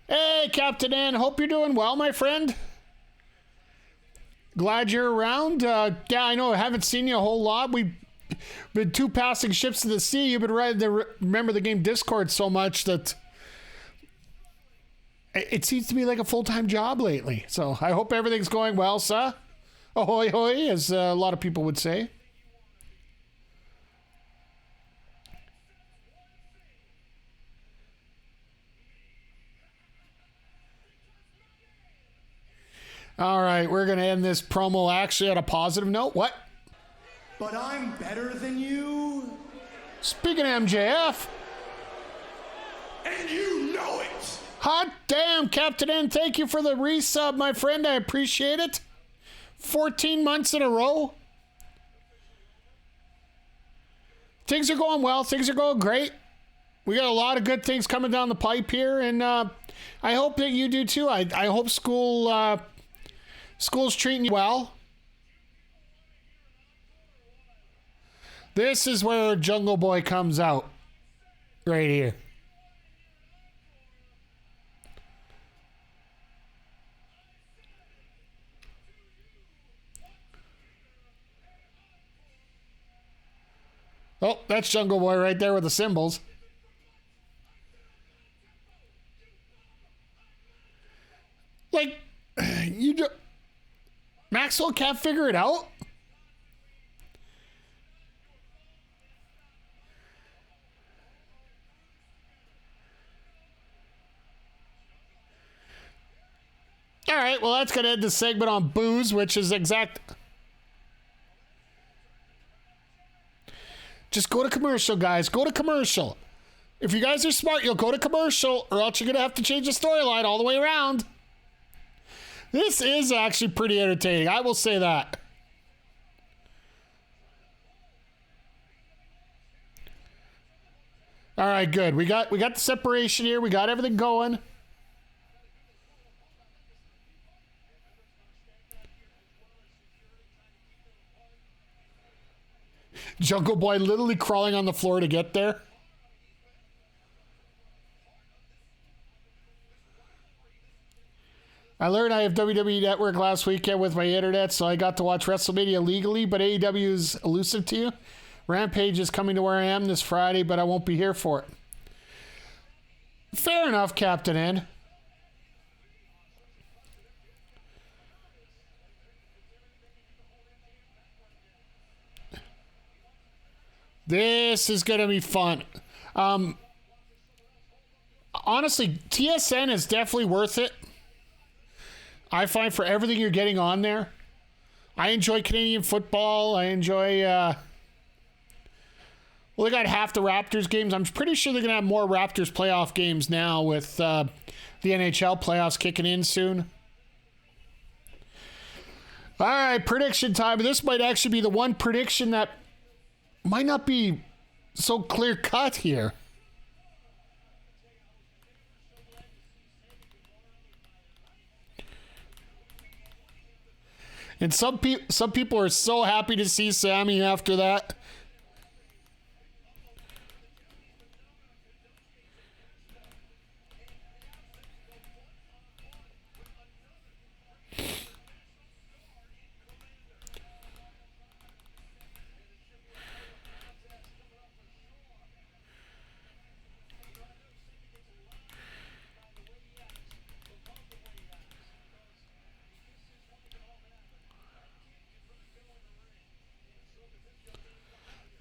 Hey, Captain N. Hope you're doing well, my friend. Glad you're around. Yeah, I know. I haven't seen you a whole lot. We've been two passing ships to the sea. You've been riding the Remember the Game Discord so much that it seems to be like a full-time job lately. So I hope everything's going well, sir. Ahoy, hoy, as a lot of people would say. All right, we're going to end this promo actually on a positive note. What? But I'm better than you. Speaking of MJF. And you know it. Hot damn, Captain N. Thank you for the resub, my friend. I appreciate it. 14 months in a row. Things are going well. Things are going great. We got a lot of good things coming down the pipe here, and I hope that you do too. I hope school's treating you well. This is where Jungle Boy comes out. Right here. Oh, that's Jungle Boy right there with the symbols. Like, you do. Maxwell can't figure it out? All right, well, that's going to end the segment on booze, which is exact. Just go to commercial, guys. Go to commercial. If you guys are smart, you'll go to commercial, or else you're going to have to change the storyline all the way around. This is actually pretty entertaining. I will say that. All right, good. We got the separation here. We got everything going. Jungle Boy literally crawling on the floor to get there. I learned I have WWE Network last weekend with my internet, so I got to watch WrestleMania legally, but AEW is elusive to you. Rampage is coming to where I am this Friday, but I won't be here for it. Fair enough, Captain N. This is going to be fun. Honestly, TSN is definitely worth it. I find for everything you're getting on there. I enjoy Canadian football. I enjoy... well, they got half the Raptors games. I'm pretty sure they're going to have more Raptors playoff games now with the NHL playoffs kicking in soon. All right, prediction time. This might actually be the one prediction that might not be so clear-cut here. And some people are so happy to see Sammy after that.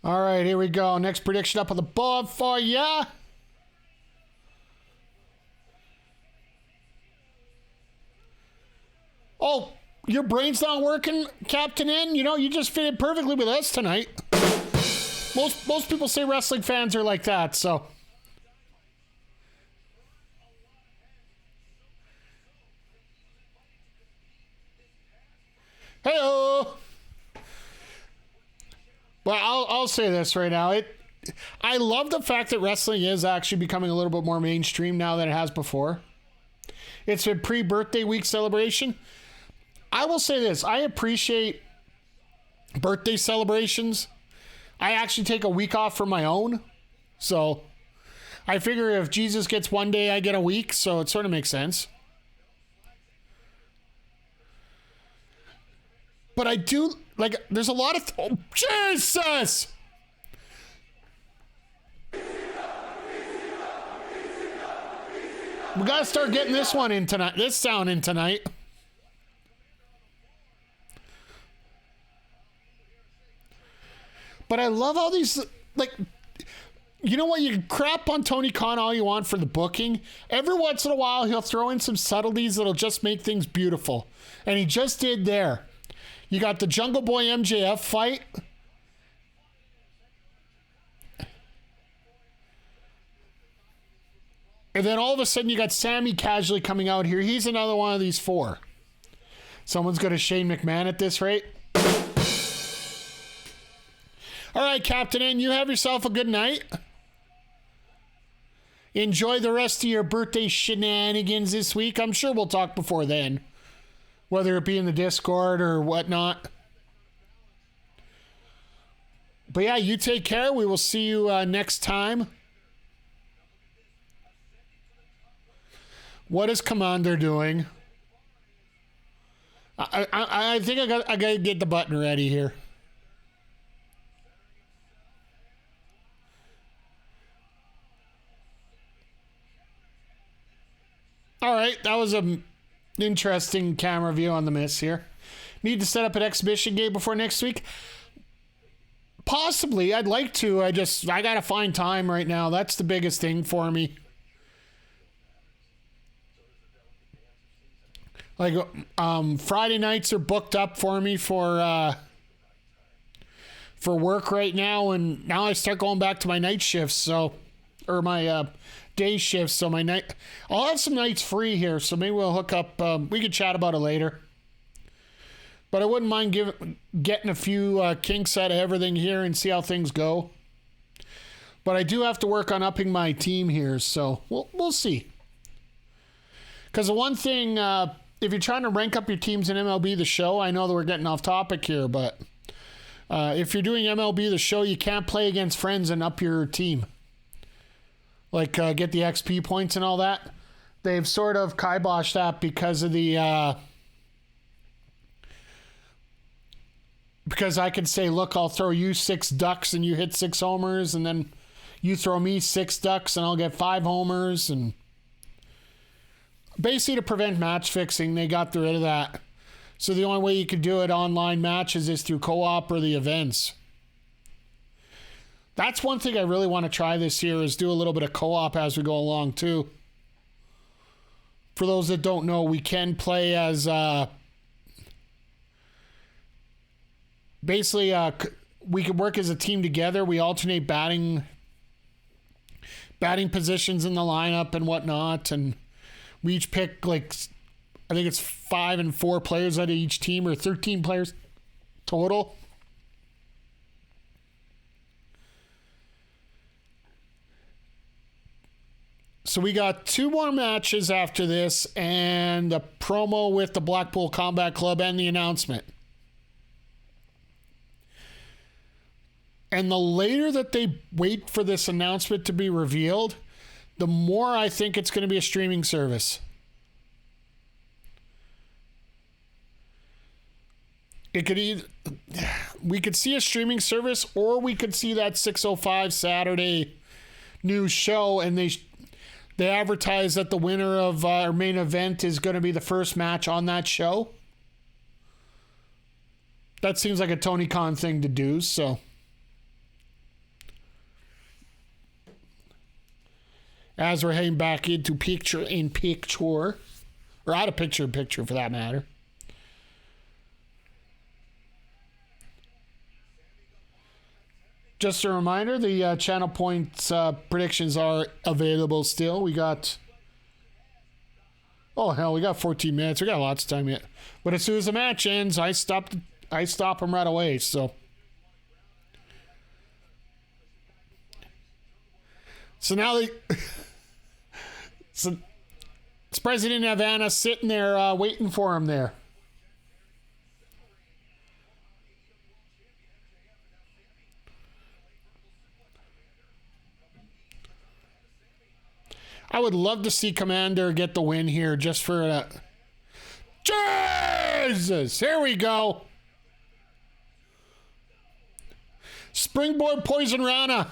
All right, here we go. Next prediction up on the board for ya. Oh, your brain's not working, Captain N? You know, you just fitted perfectly with us tonight. Most people say wrestling fans are like that, so. Hey-oh. Well, I'll say this right now. I love the fact that wrestling is actually becoming a little bit more mainstream now than it has before. It's been pre-birthday week celebration. I will say this. I appreciate birthday celebrations. I actually take a week off for my own. So I figure if Jesus gets one day, I get a week. So it sort of makes sense. But I do... Like, there's a lot of... Oh, Jesus! We gotta start getting this one in tonight. This sound in tonight. But I love all these... Like, you know what? You can crap on Tony Khan all you want for the booking. Every once in a while, he'll throw in some subtleties that'll just make things beautiful. And he just did there. You got the Jungle Boy MJF fight. And then all of a sudden you got Sammy casually coming out here. He's another one of these four. Someone's got a Shane McMahon at this rate. All right, Captain N, you have yourself a good night. Enjoy the rest of your birthday shenanigans this week. I'm sure we'll talk before then. Whether it be in the Discord or whatnot. But yeah, you take care. We will see you next time. What is Commander doing? I think I got to get the button ready here. All right, that was a... interesting camera view on the miss here. Need to set up an exhibition game before next week? Possibly. I'd like to. I gotta find time right now. That's the biggest thing for me. Like, Friday nights are booked up for me for work right now, and now I start going back to my night shifts, or my day shifts, so I'll have some nights free here, so maybe we'll hook up. We could chat about it later. But I wouldn't mind getting a few kinks out of everything here and see how things go. But I do have to work on upping my team here, so we'll see. Because the one thing, if you're trying to rank up your teams in MLB The Show, I know that we're getting off topic here, but if you're doing MLB The Show, you can't play against friends and up your team. Like, get the XP points and all that. They've sort of kiboshed that because of the... because I could say, look, I'll throw you 6 ducks and you hit 6 homers, and then you throw me 6 ducks and I'll get 5 homers. And basically to prevent match fixing, they got rid of that. So the only way you could do it online matches is through co-op or the events. That's one thing I really want to try this year is do a little bit of co-op as we go along too. For those that don't know, we can play as basically we can work as a team together. We alternate batting positions in the lineup and whatnot, and we each pick like I think it's 5 and 4 players out of each team, or 13 players total. So we got 2 more matches after this and a promo with the Blackpool Combat Club and the announcement. And the later that they wait for this announcement to be revealed, the more I think it's going to be a streaming service. It could either, we could see a streaming service, or we could see that 6:05 Saturday news show, and they advertise that the winner of our main event is going to be the first match on that show. That seems like a Tony Khan thing to do, so. As we're heading back into picture-in-picture, or out of picture-in-picture for that matter. Just a reminder, the Channel Points predictions are available still. We got... Oh, hell, we got 14 minutes. We got lots of time yet. But as soon as the match ends, I stop them right away, so... So now they... So, surprised they didn't have Anna sitting there waiting for him there. I would love to see Commander get the win here just for Jesus! Here we go. Springboard Poison Rana.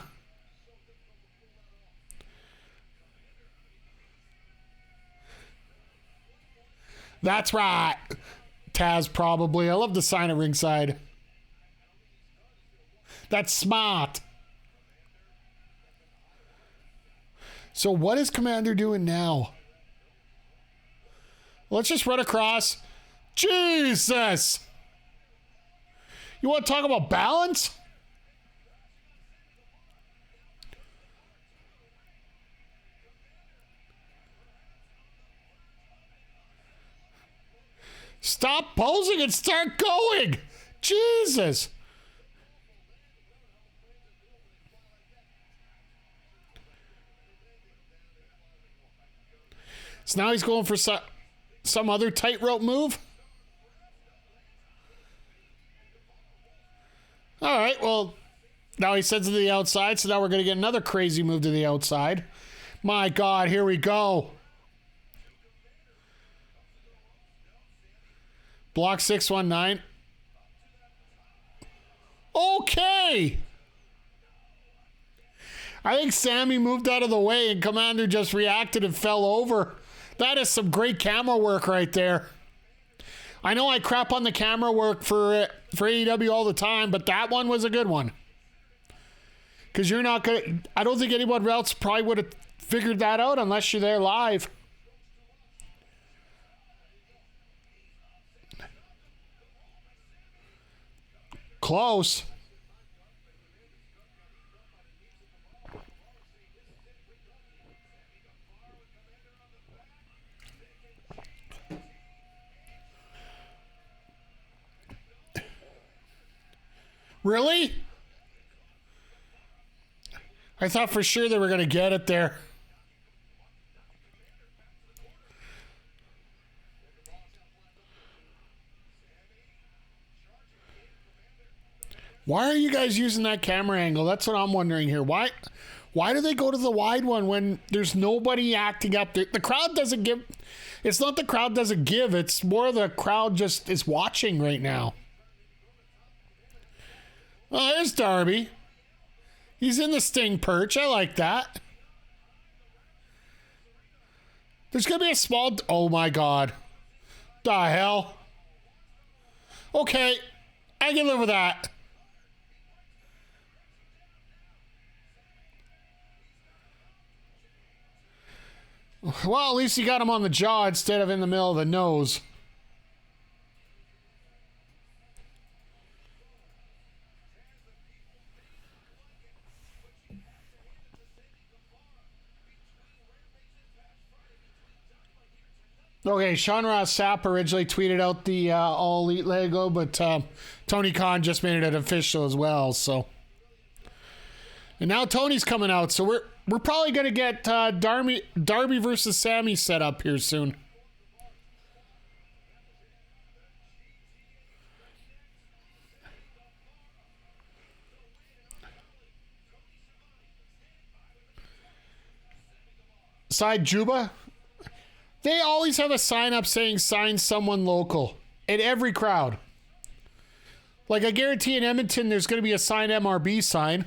That's right. Taz probably. I love the sign at ringside. That's smart. So what is Commander doing now? Let's just run across. Jesus! You want to talk about balance? Stop posing and start going. Jesus. So now he's going for some other tightrope move. All right, well, now he sends it to the outside, so now we're going to get another crazy move to the outside. My God, here we go. Block 619. Okay. I think Sammy moved out of the way and Commander just reacted and fell over. That is some great camera work right there. I know I crap on the camera work for AEW all the time, but that one was a good one. Because you're not going to... I don't think anyone else probably would have figured that out unless you're there live. Close. Really? I thought for sure they were going to get it there. Why are you guys using that camera angle? That's what I'm wondering here. Why do they go to the wide one when there's nobody acting up there? The crowd doesn't give. It's not the crowd doesn't give. It's more the crowd just is watching right now. Oh, there's Darby. He's in the Sting perch. I like that. There's going to be a small... Oh, my God. The hell? Okay. I can live with that. Well, at least you got him on the jaw instead of in the middle of the nose. Okay, Sean Ross Sapp originally tweeted out the All Elite Lego, but Tony Khan just made it official as well. So, and now Tony's coming out, so we're probably gonna get Darby versus Sammy set up here soon. Side Juba. They always have a sign up saying sign someone local in every crowd. Like I guarantee in Edmonton there's going to be a sign MRB sign.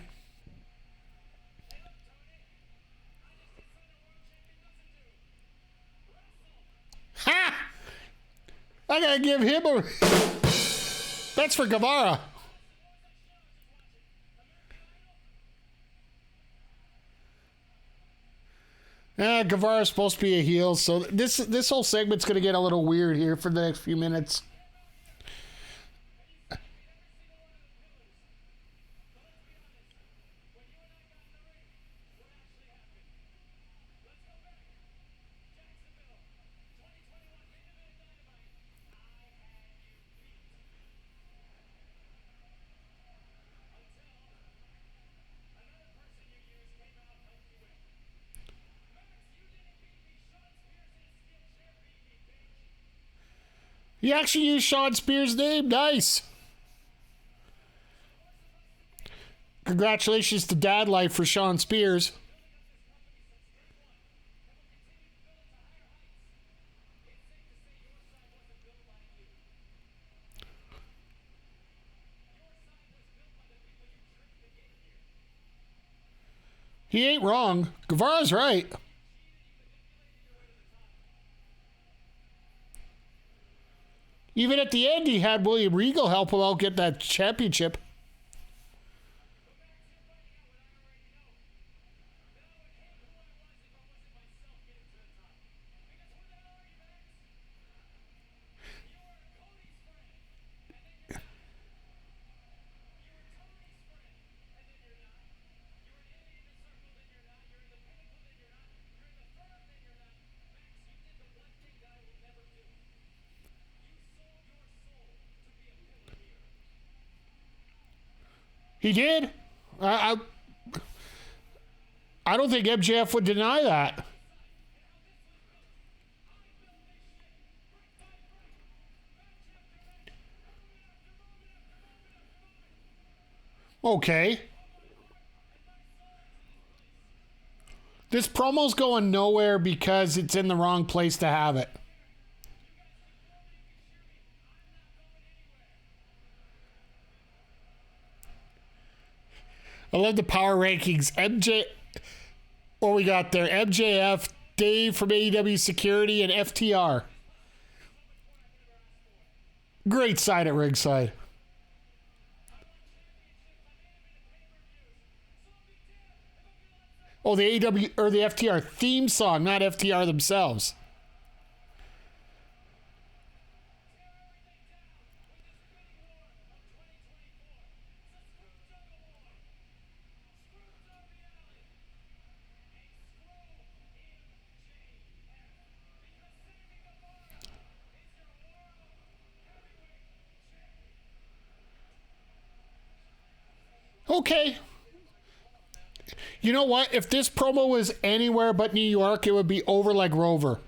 Ha! I gotta give him a... That's for Guevara. Guevara's supposed to be a heel, so this whole segment's going to get a little weird here for the next few minutes. You actually used Sean Spears' name. Nice. Congratulations to Dad Life for Sean Spears. He ain't wrong. Guevara's right. Even at the end, he had William Regal help him out get that championship. He did. I don't think MJF would deny that. Okay. This promo's going nowhere because it's in the wrong place to have it. I love the power rankings. What we got there? MJF, Dave from AEW Security, and FTR. Great side at ringside. Oh, the AEW or the FTR theme song, not FTR themselves. Okay. You know what? If this promo was anywhere but New York, it would be over like Rover.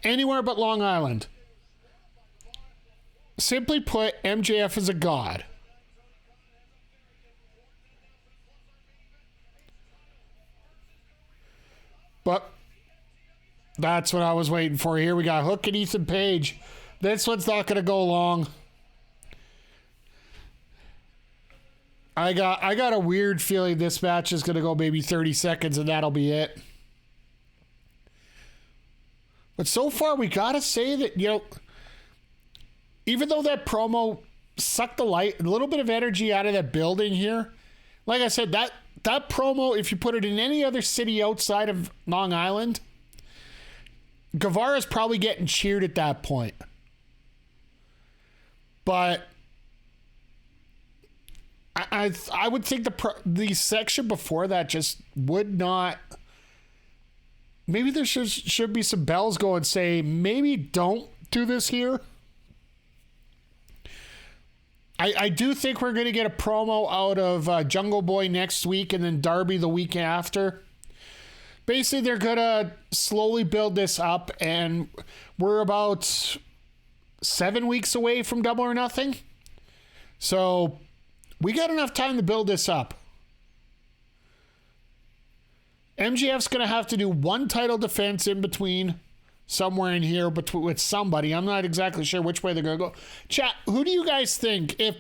Anywhere but Long Island. Simply put, MJF is a god. But that's what I was waiting for. Here we got Hook and Ethan Page. This one's not going to go long. I got a weird feeling this match is going to go maybe 30 seconds and that'll be it. But so far, we got to say that, you know, even though that promo sucked a little bit of energy out of that building here, like I said, that promo, if you put it in any other city outside of Long Island, Guevara's probably getting cheered at that point. But I would think the section before that just would not. Maybe there should be some bells going, say, maybe don't do this here. I do think we're going to get a promo out of Jungle Boy next week and then Darby the week after. Basically, they're going to slowly build this up, and we're about 7 weeks away from Double or Nothing. So we got enough time to build this up. MJF's going to have to do one title defense in between, somewhere in here with somebody. I'm not exactly sure which way they're going to go. Chat, who do you guys think? If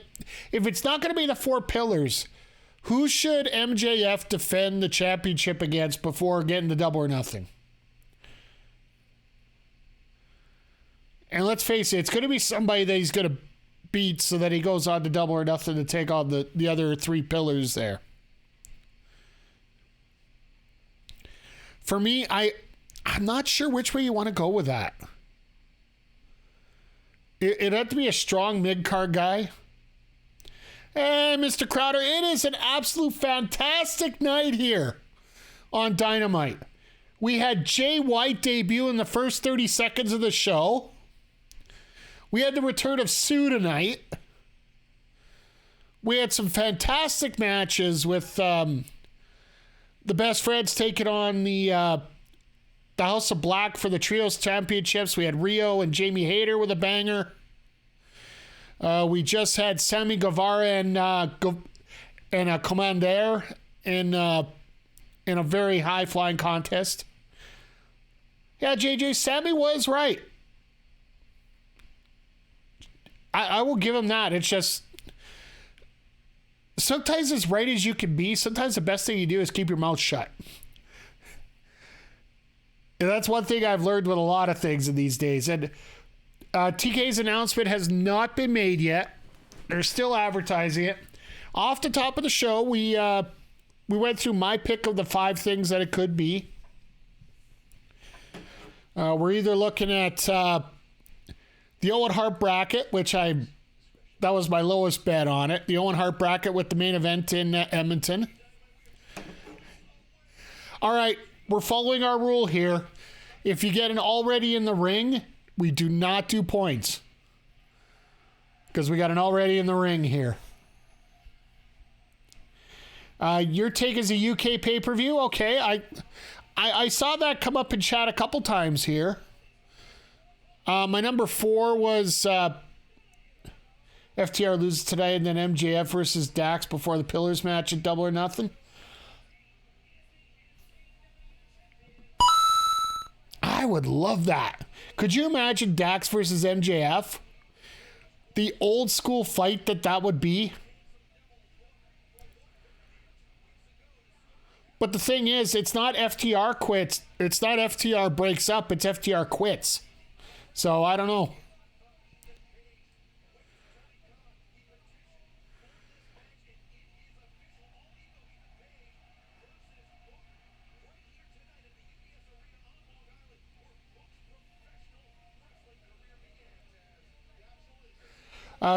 it's not going to be the Four Pillars, who should MJF defend the championship against before getting to Double or Nothing? And let's face it, it's going to be somebody that he's going to beat so that he goes on to Double or Nothing to take on the other three pillars there. For me, I'm not sure which way you want to go with that. It'd have to be a strong mid-card guy. Hey, Mr. Crowder, it is an absolute fantastic night here on Dynamite. We had Jay White debut in the first 30 seconds of the show. We had the return of Sue tonight. We had some fantastic matches with the Best Friends taking on the House of Black for the Trios Championships. We had Riho and Jamie Hayter with a banger. We just had Sammy Guevara and Commander in a very high-flying contest. Yeah, JJ, Sammy was right. I will give him that. It's just sometimes as right as you can be, sometimes the best thing you do is keep your mouth shut. And that's one thing I've learned with a lot of things in these days. And TK's announcement has not been made yet. They're still advertising it. Off the top of the show, we went through my pick of the 5 things that it could be. We're either looking at the Owen Hart bracket, which that was my lowest bet on it. The Owen Hart bracket with the main event in Edmonton. All right, we're following our rule here. If you get an already in the ring, we do not do points. Because we got an already in the ring here. Your take is a UK pay-per-view? Okay, I saw that come up in chat a couple times here. My number 4 was FTR loses today, and then MJF versus Dax before the Pillars match at Double or Nothing. I would love that. Could you imagine Dax versus MJF? The old school fight that would be. But the thing is, it's not FTR quits. It's not FTR breaks up. It's FTR quits. So I don't know.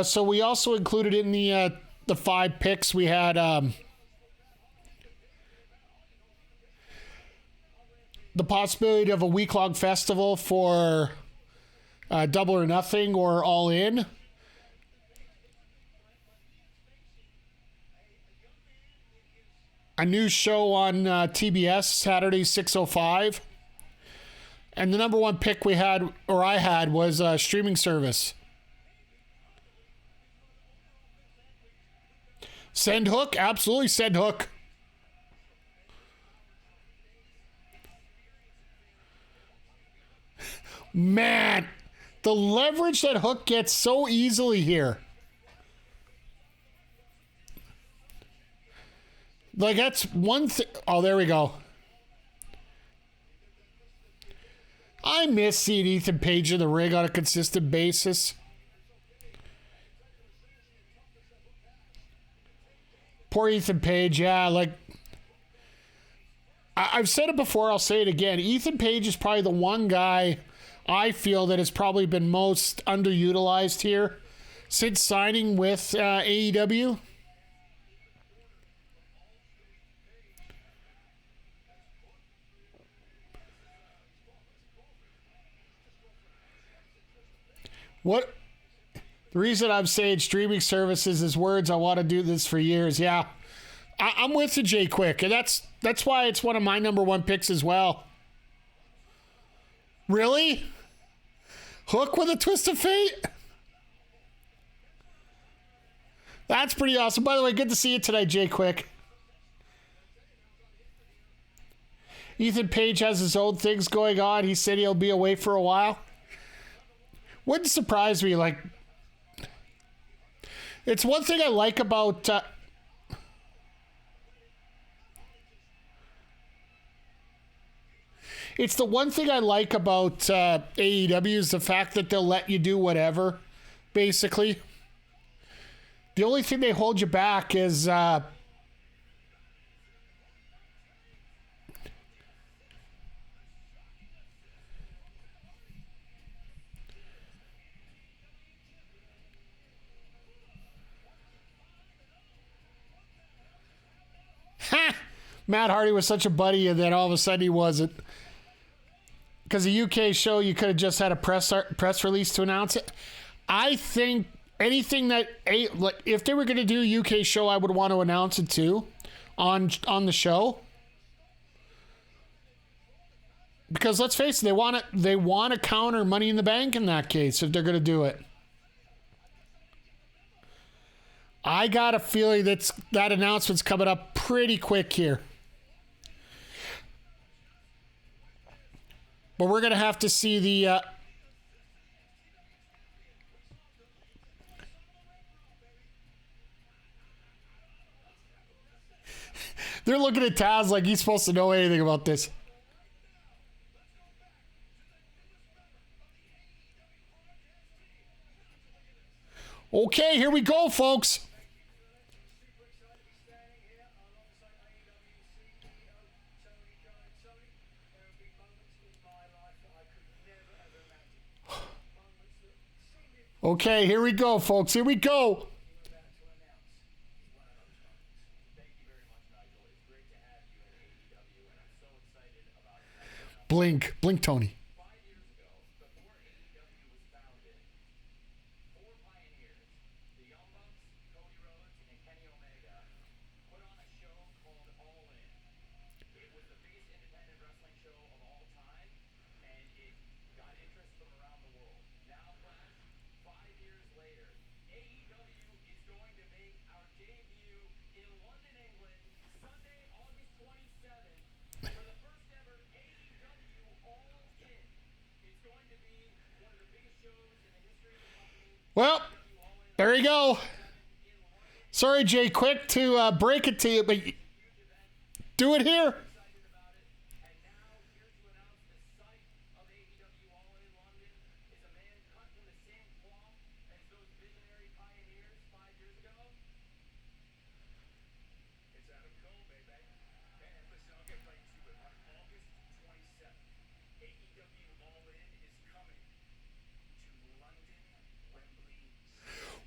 So we also included in the 5 picks, we had the possibility of a week-long festival for Double or Nothing or All In. A new show on TBS, Saturday, 6:05. And the number 1 pick we had, or I had, was a streaming service. Send Hook? Absolutely send Hook. Man, the leverage that Hook gets so easily here. Like, that's one thing. Oh, there we go. I miss seeing Ethan Page in the ring on a consistent basis. Poor Ethan Page, yeah, like, I've said it before, I'll say it again. Ethan Page is probably the one guy I feel that has probably been most underutilized here since signing with AEW. What the reason I'm saying streaming services is words. I want to do this for years. Yeah, I'm with you, Jay Quick, and that's why it's one of my number one picks as well. Really? Hook with a twist of fate? That's pretty awesome. By the way, good to see you tonight, Jay Quick. Ethan Page has his own things going on. He said he'll be away for a while. Wouldn't surprise me. Like, it's one thing I like about it's the one thing I like about AEW is the fact that they'll let you do whatever, basically. The only thing they hold you back is Matt Hardy was such a buddy, and then all of a sudden he wasn't. Because the UK show, you could have just had a press release to announce it. I think anything that if they were going to do a UK show, I would want to announce it too on the show. Because let's face it, they want to counter Money in the Bank in that case if they're going to do it. I got a feeling that announcement's coming up pretty quick here. But we're going to have to see the... They're looking at Taz like he's supposed to know anything about this. Okay, here we go, folks. Okay, here we go, folks. Here we go. Blink, Tony. Well, there you go. Sorry, Jay, quick to break it to you, but do it here.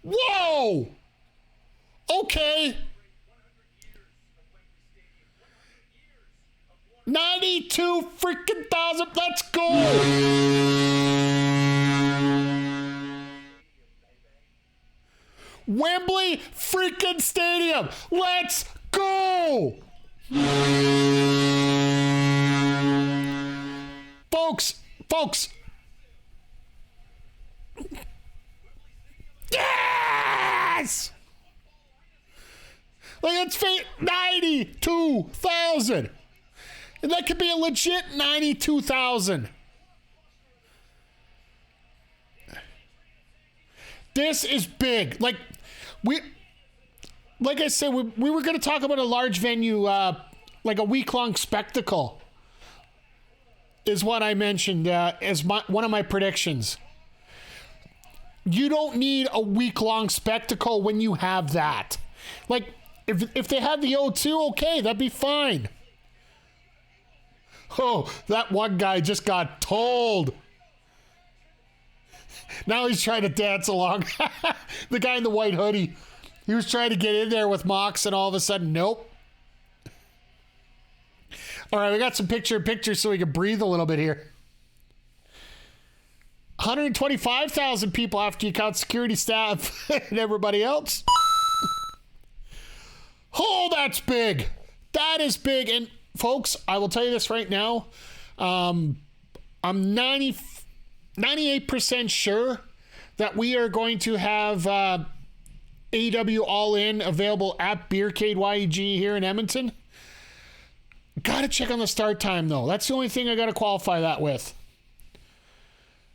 Whoa! Okay. 92 freaking thousand. Let's go. Wembley freaking Stadium. Let's go. Folks. Yes! Like, it's 92,000. And that could be a legit 92,000. This is big. Like I said, we were going to talk about a large venue, like a week-long spectacle, is what I mentioned as one of my predictions. You don't need a week-long spectacle when you have that. Like, if they had the O2, okay, that'd be fine. Oh, that one guy just got told. Now he's trying to dance along. The guy in the white hoodie. He was trying to get in there with Mox, and all of a sudden, nope. All right, we got some picture so we can breathe a little bit here. 125,000 people after you count security staff and everybody else. Oh, that's big. That is big. And folks, I will tell you this right now. I'm 98% sure that we are going to have AEW All In available at Beercade YEG here in Edmonton. Got to check on the start time, though. That's the only thing I got to qualify that with.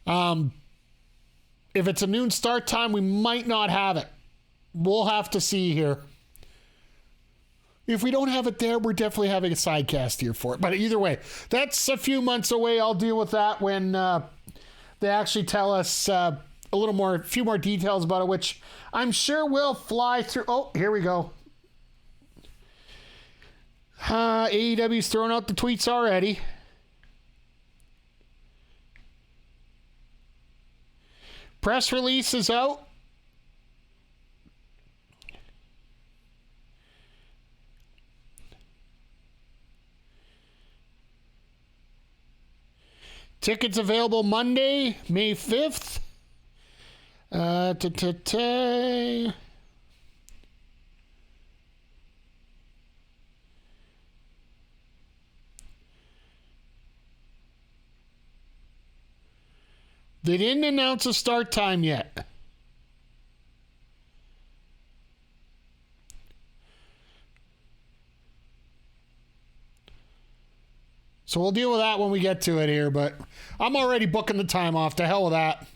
If it's a noon start time, we might not have it. We'll have to see here. If we don't have it there, we're definitely having a sidecast here for it. But either way, that's a few months away. I'll deal with that when they actually tell us a few more details about it, which I'm sure will fly through. Oh, here we go. AEW's throwing out the tweets already. Press release is out. Tickets available Monday, May 5th. They didn't announce a start time yet. So we'll deal with that when we get to it here, but I'm already booking the time off. To hell with that.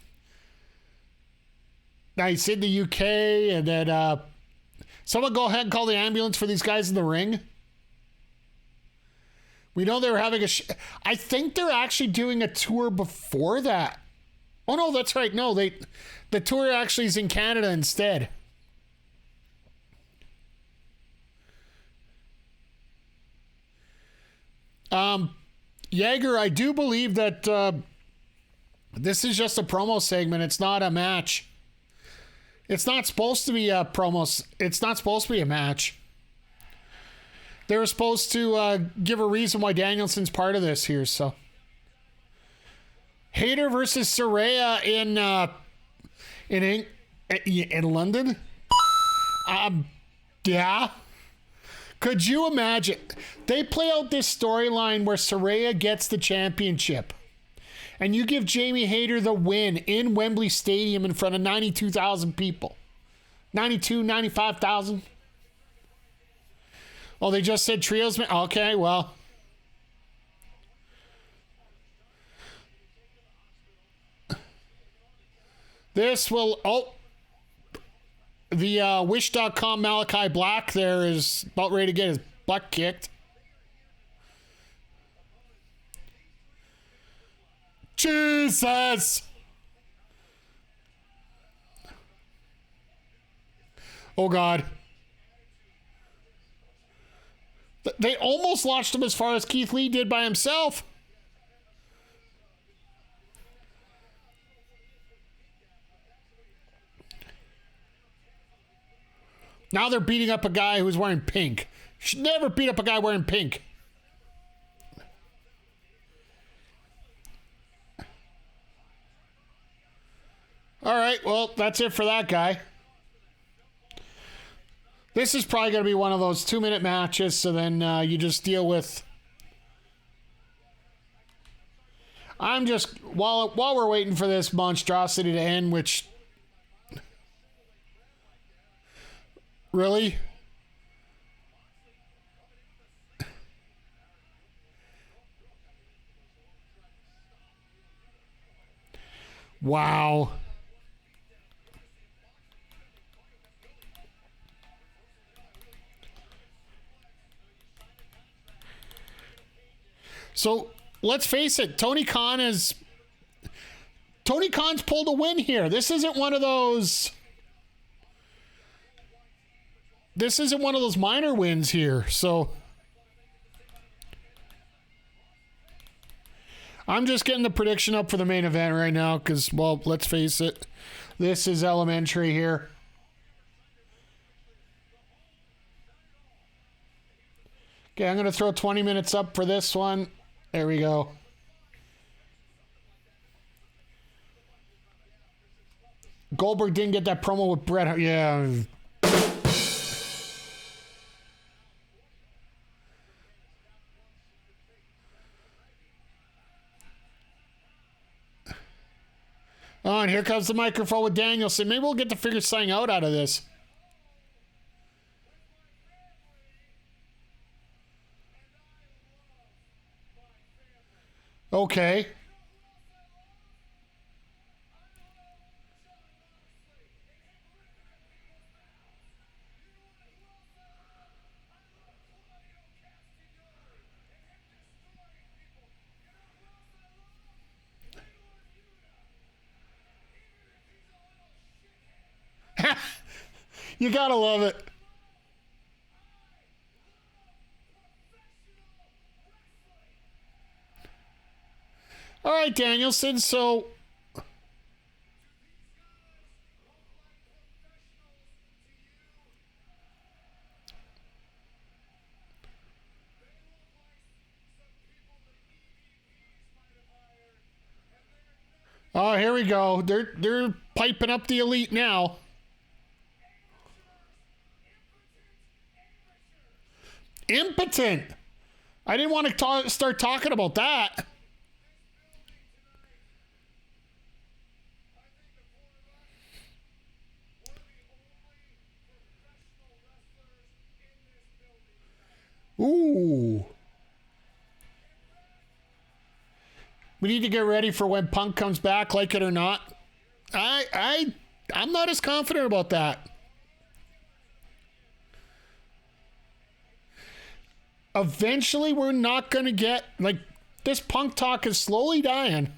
Nice in the UK, and then someone go ahead and call the ambulance for these guys in the ring. We know they were having I think they're actually doing a tour before that. Oh no, that's right. No, the tour actually is in Canada instead. Jaeger, I do believe that this is just a promo segment. It's not a match. It's not supposed to be a promo. It's not supposed to be a match. They were supposed to give a reason why Danielson's part of this here. So, Hayter versus Saraya in London. Yeah. Could you imagine? They play out this storyline where Saraya gets the championship. And you give Jamie Hayter the win in Wembley Stadium in front of 92,000 people. 95,000. Oh, they just said trios. Okay, well. This will... Oh. The Wish.com Malachi Black there is about ready to get his butt kicked. Jesus! Oh, God. They almost launched him as far as Keith Lee did by himself. Now they're beating up a guy who's wearing pink. Should never beat up a guy wearing pink. All right, well, that's it for that guy. This is probably going to be one of those 2-minute matches, so then you just deal with... I'm just... While we're waiting for this monstrosity to end, which... Really? Wow. So let's face it, Tony Khan's pulled a win here. This isn't one of those minor wins here. So I'm just getting the prediction up for the main event right now because, well, let's face it, this is elementary here. Okay, I'm going to throw 20 minutes up for this one. There we go. Goldberg didn't get that promo with Bret Hart. Yeah. Oh, and here comes the microphone with Danielson. Maybe we'll get to figure something out of this. Okay. You gotta love it. All right, Danielson, so oh, here we go. They're piping up the elite now. Impotent. I didn't want to start talking about that. Ooh. We need to get ready for when Punk comes back, like it or not. I'm not as confident about that. Eventually, we're not going to get, like, this Punk talk is slowly dying.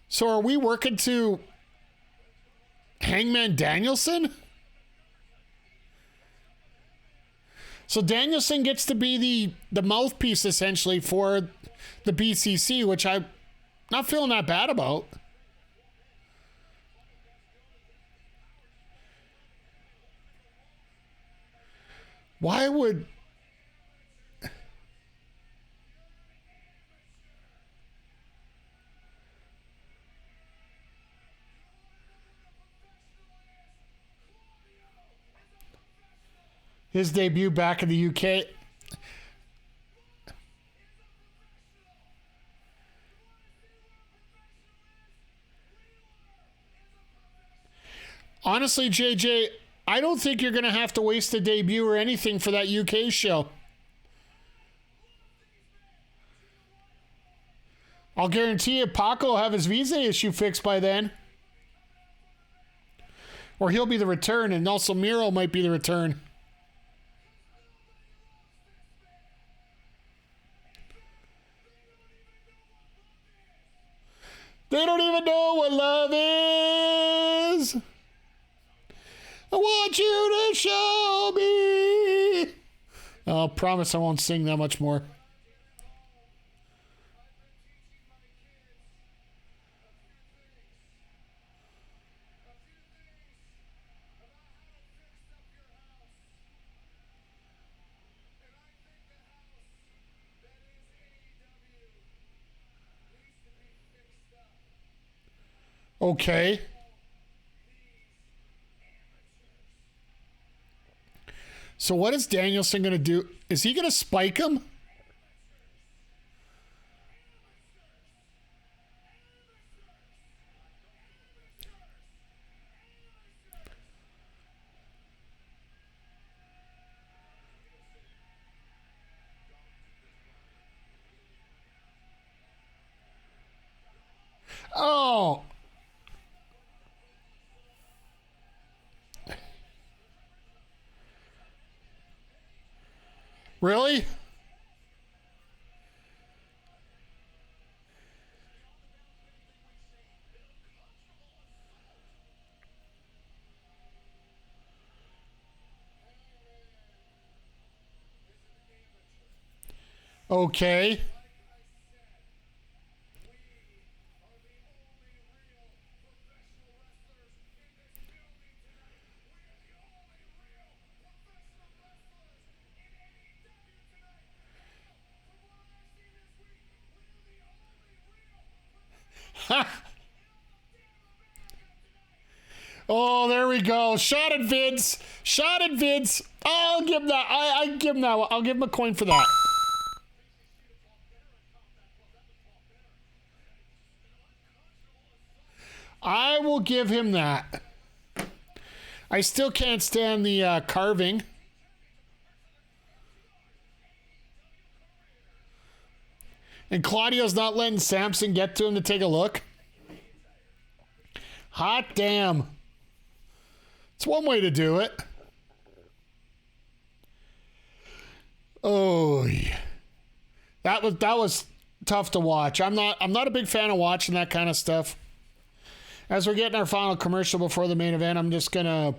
So are we working to Hangman Danielson? So Danielson gets to be the mouthpiece, essentially, for the BCC, which I'm not feeling that bad about. Why would... his debut back in the UK. Honestly, JJ, I don't think you're going to have to waste a debut or anything for that UK show. I'll guarantee you Paco will have his visa issue fixed by then. Or he'll be the return, and also Miro might be the return. They don't even know what love is. I want you to show me. I'll promise I won't sing that much more. Okay. So what is Danielson going to do? Is he going to spike him? Oh. Really? Okay. Oh, there we go. Shot at Vince. Shot at Vince. Oh, I'll give him that. I give him that. I'll give him a coin for that. I will give him that. I still can't stand the carving. And Claudio's not letting Samson get to him to take a look. Hot damn. It's one way to do it. Oh, yeah. That was tough to watch. I'm not a big fan of watching that kind of stuff. As we're getting our final commercial before the main event, I'm just gonna.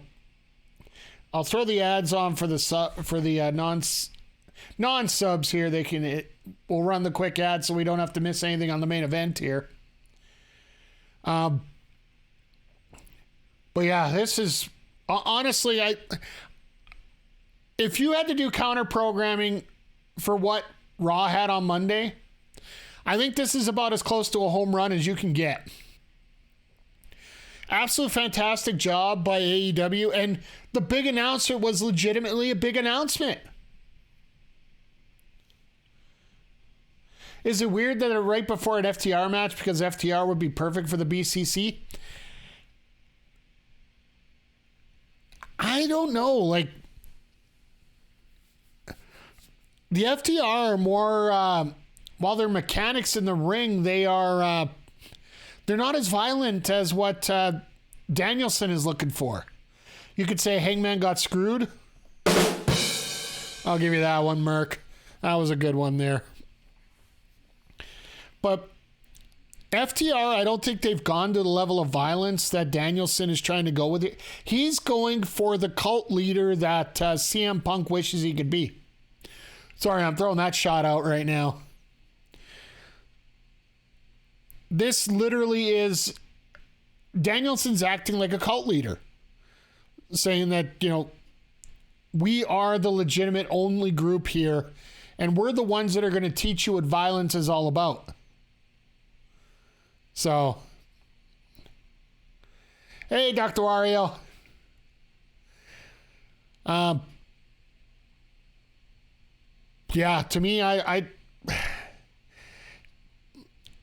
I'll throw the ads on for the non-subs here. We'll run the quick ad so we don't have to miss anything on the main event here. But yeah, this is honestly, if you had to do counter programming for what Raw had on Monday, I think this is about as close to a home run as you can get. Absolute fantastic job by AEW, and the big announcement was legitimately a big announcement. Is it weird that they're right before an FTR match because FTR would be perfect for the BCC? I don't know. Like, the FTR are more, while they're mechanics in the ring, they're not as violent as what Danielson is looking for. You could say Hangman got screwed. I'll give you that one, Merc. That was a good one there. But FTR, I don't think they've gone to the level of violence that Danielson is trying to go with it. He's going for the cult leader that CM Punk wishes he could be. Sorry, I'm throwing that shot out right now. This literally is Danielson's acting like a cult leader, saying that, we are the legitimate only group here, and we're the ones that are going to teach you what violence is all about. So, hey, Dr. Wario. Yeah, to me,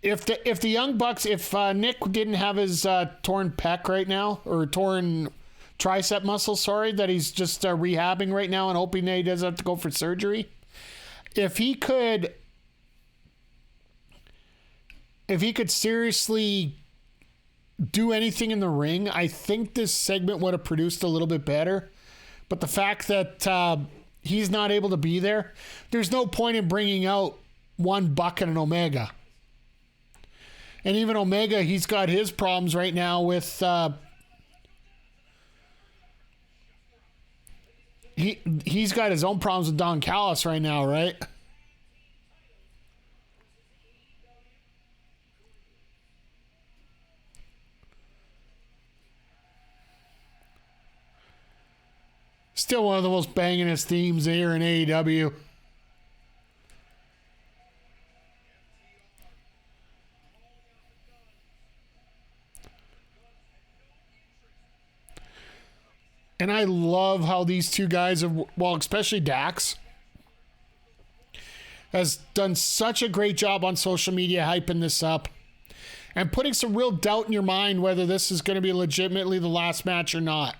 if the Young Bucks, if Nick didn't have his torn pec right now, or torn tricep muscle, that he's just rehabbing right now and hoping that he doesn't have to go for surgery. If he could seriously do anything in the ring, I think this segment would have produced a little bit better. But the fact that he's not able to be there, there's no point in bringing out one Buck and an Omega. And even Omega, he's got his problems right now with he's got his own problems with Don Callis right now, right? Still one of the most bangingest themes here in AEW. And I love how these two guys have, well, especially Dax, has done such a great job on social media hyping this up and putting some real doubt in your mind whether this is going to be legitimately the last match or not.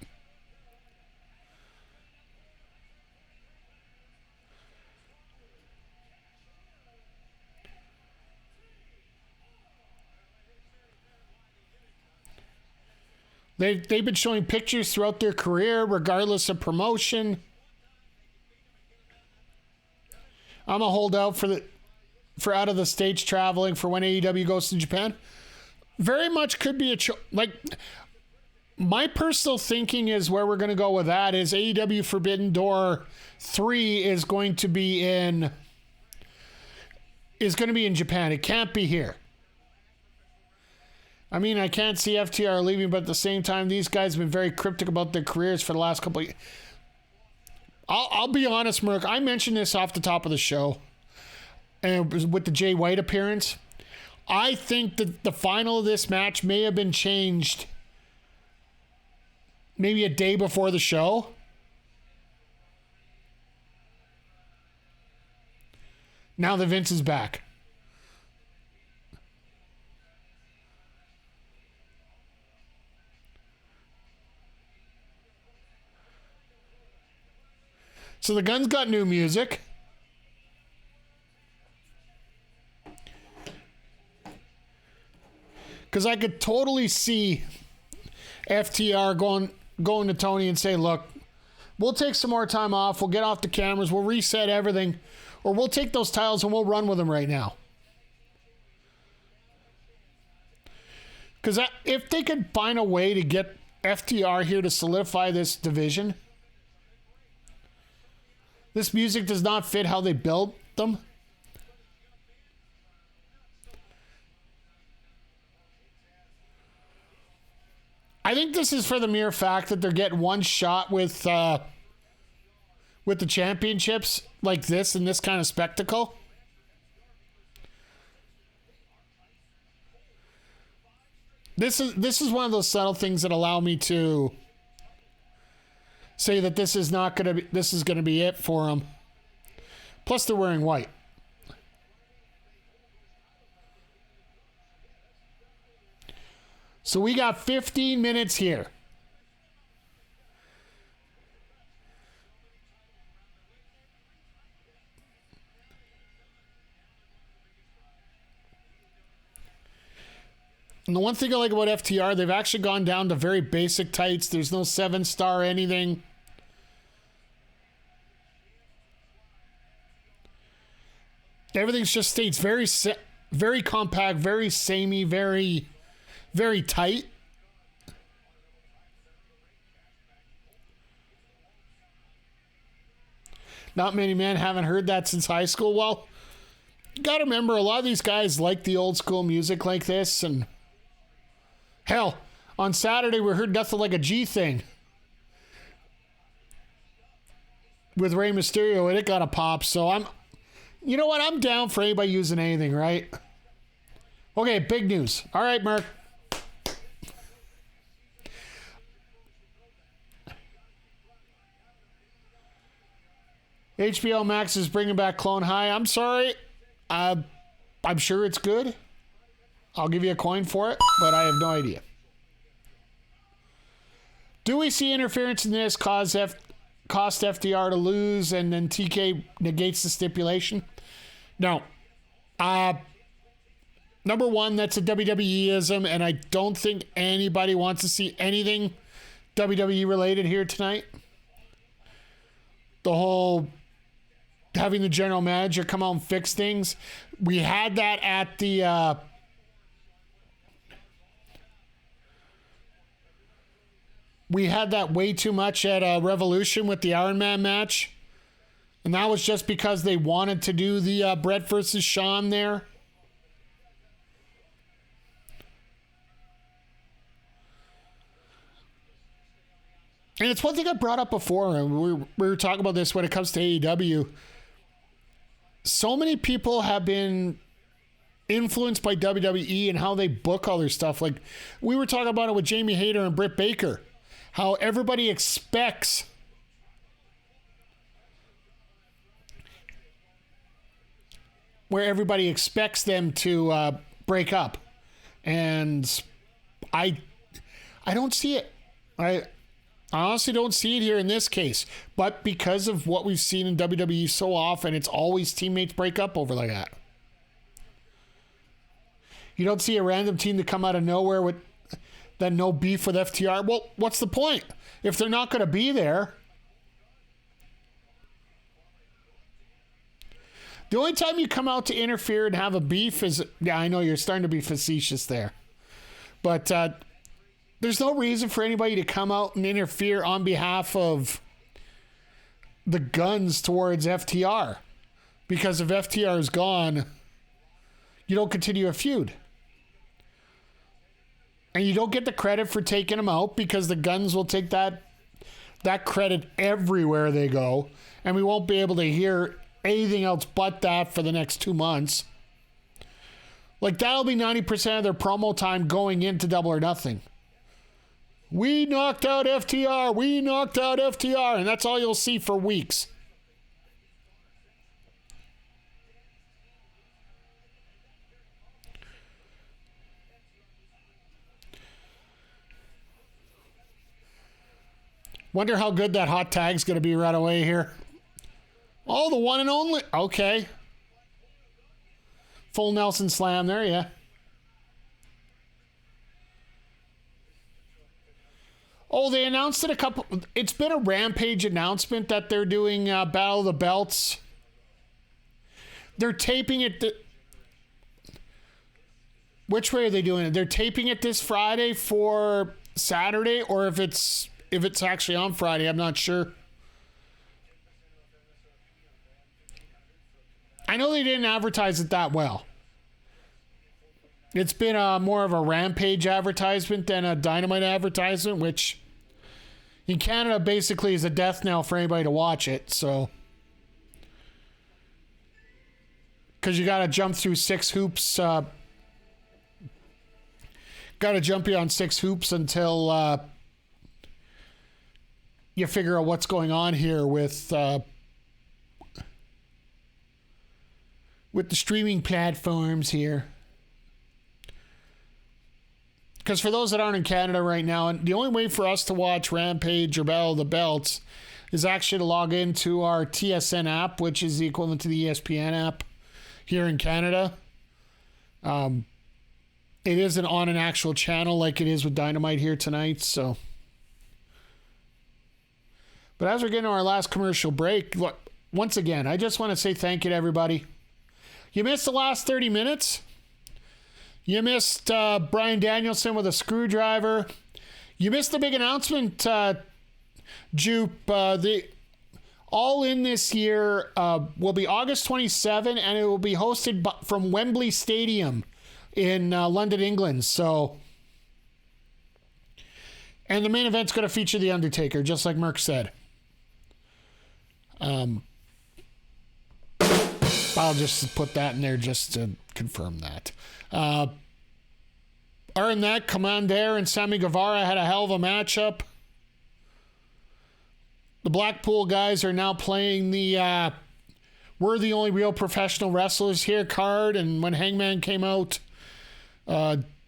They've been showing pictures throughout their career, regardless of promotion. I'm a holdout for out of the States traveling for when AEW goes to Japan. Very much could be my personal thinking is where we're going to go with that is AEW Forbidden Door 3 is going to be in is going to be in Japan. It can't be here. I mean, I can't see FTR leaving, but at the same time, these guys have been very cryptic about their careers for the last couple of years. I'll be honest, Merc. I mentioned this off the top of the show, and it was with the Jay White appearance. I think that the final of this match may have been changed maybe a day before the show. Now that Vince is back. So the Gun's got new music. Because I could totally see FTR going to Tony and say, look, we'll take some more time off. We'll get off the cameras. We'll reset everything. Or we'll take those titles and we'll run with them right now. Because if they could find a way to get FTR here to solidify this division, this music does not fit how they built them. I think this is for the mere fact that they're getting one shot with the championships like this and this kind of spectacle. This is one of those subtle things that allow me to say that this is gonna be it for them. Plus, they're wearing white. So we got 15 minutes here. And the one thing I like about FTR, they've actually gone down to very basic tights. There's no 7-star anything. Everything's just stays very compact, very samey, very tight. Not many men haven't heard that since high school. Well, you got to remember, a lot of these guys like the old school music like this. And hell, on Saturday we heard nothing like a G thing with Rey Mysterio, and it got a pop. So you know what? I'm down for anybody using anything, right? Okay, big news. All right, Merc. HBO Max is bringing back Clone High. I'm sorry. I'm sure it's good. I'll give you a coin for it, but I have no idea. Do we see interference in this cost FTR to lose and then TK negates the stipulation? No. Number one, that's a WWE-ism, and I don't think anybody wants to see anything WWE related here tonight. The whole having the general manager come out and fix things. We had that at the we had that way too much at Revolution with the Iron Man match. And that was just because they wanted to do the Brett versus Shawn there. And it's one thing I brought up before, and we were talking about this when it comes to AEW. So many people have been influenced by WWE and how they book all their stuff. Like, we were talking about it with Jamie Hayter and Britt Baker. How everybody expects them to break up. And I don't see it. I honestly don't see it here in this case. But because of what we've seen in WWE so often, it's always teammates break up over like that. You don't see a random team to come out of nowhere with then no beef with FTR. Well, what's the point? If they're not going to be there. The only time you come out to interfere and have a beef is, yeah, I know you're starting to be facetious there. But there's no reason for anybody to come out and interfere on behalf of the Guns towards FTR. Because if FTR is gone, you don't continue a feud. And you don't get the credit for taking them out because the Guns will take that credit everywhere they go. And we won't be able to hear anything else but that for the next 2 months. Like, that'll be 90% of their promo time going into Double or Nothing. We knocked out FTR. We knocked out FTR. And that's all you'll see for weeks. Wonder how good that hot tag's going to be right away here. Oh, the one and only. Okay. Full Nelson slam there, yeah. Oh, they announced it it's been a Rampage announcement that they're doing Battle of the Belts. They're taping it. Which way are they doing it? They're taping it this Friday for Saturday, or if it's actually on Friday, I'm not sure. I know they didn't advertise it that well. It's been more of a Rampage advertisement than a Dynamite advertisement, which in Canada basically is a death knell for anybody to watch it. So, because you got to jump through 6 hoops. Got to jump you on 6 hoops until you figure out what's going on here with the streaming platforms here. Because for those that aren't in Canada right now, the only way for us to watch Rampage or Battle of the Belts is actually to log into our TSN app, which is the equivalent to the ESPN app here in Canada. It isn't on an actual channel like it is with Dynamite here tonight, so. But as we're getting to our last commercial break, look, once again, I just want to say thank you to everybody. You missed the last 30 minutes. You missed Bryan Danielson with a screwdriver. You missed the big announcement, Jupe. The All In this year will be August 27, and it will be hosted from Wembley Stadium in London, England. So, and the main event's going to feature The Undertaker, just like Merck said. I'll just put that in there just to confirm that. Other than that, Commander and Sammy Guevara had a hell of a matchup. The Blackpool guys are now playing the we're the only real professional wrestlers here card, and when Hangman came out,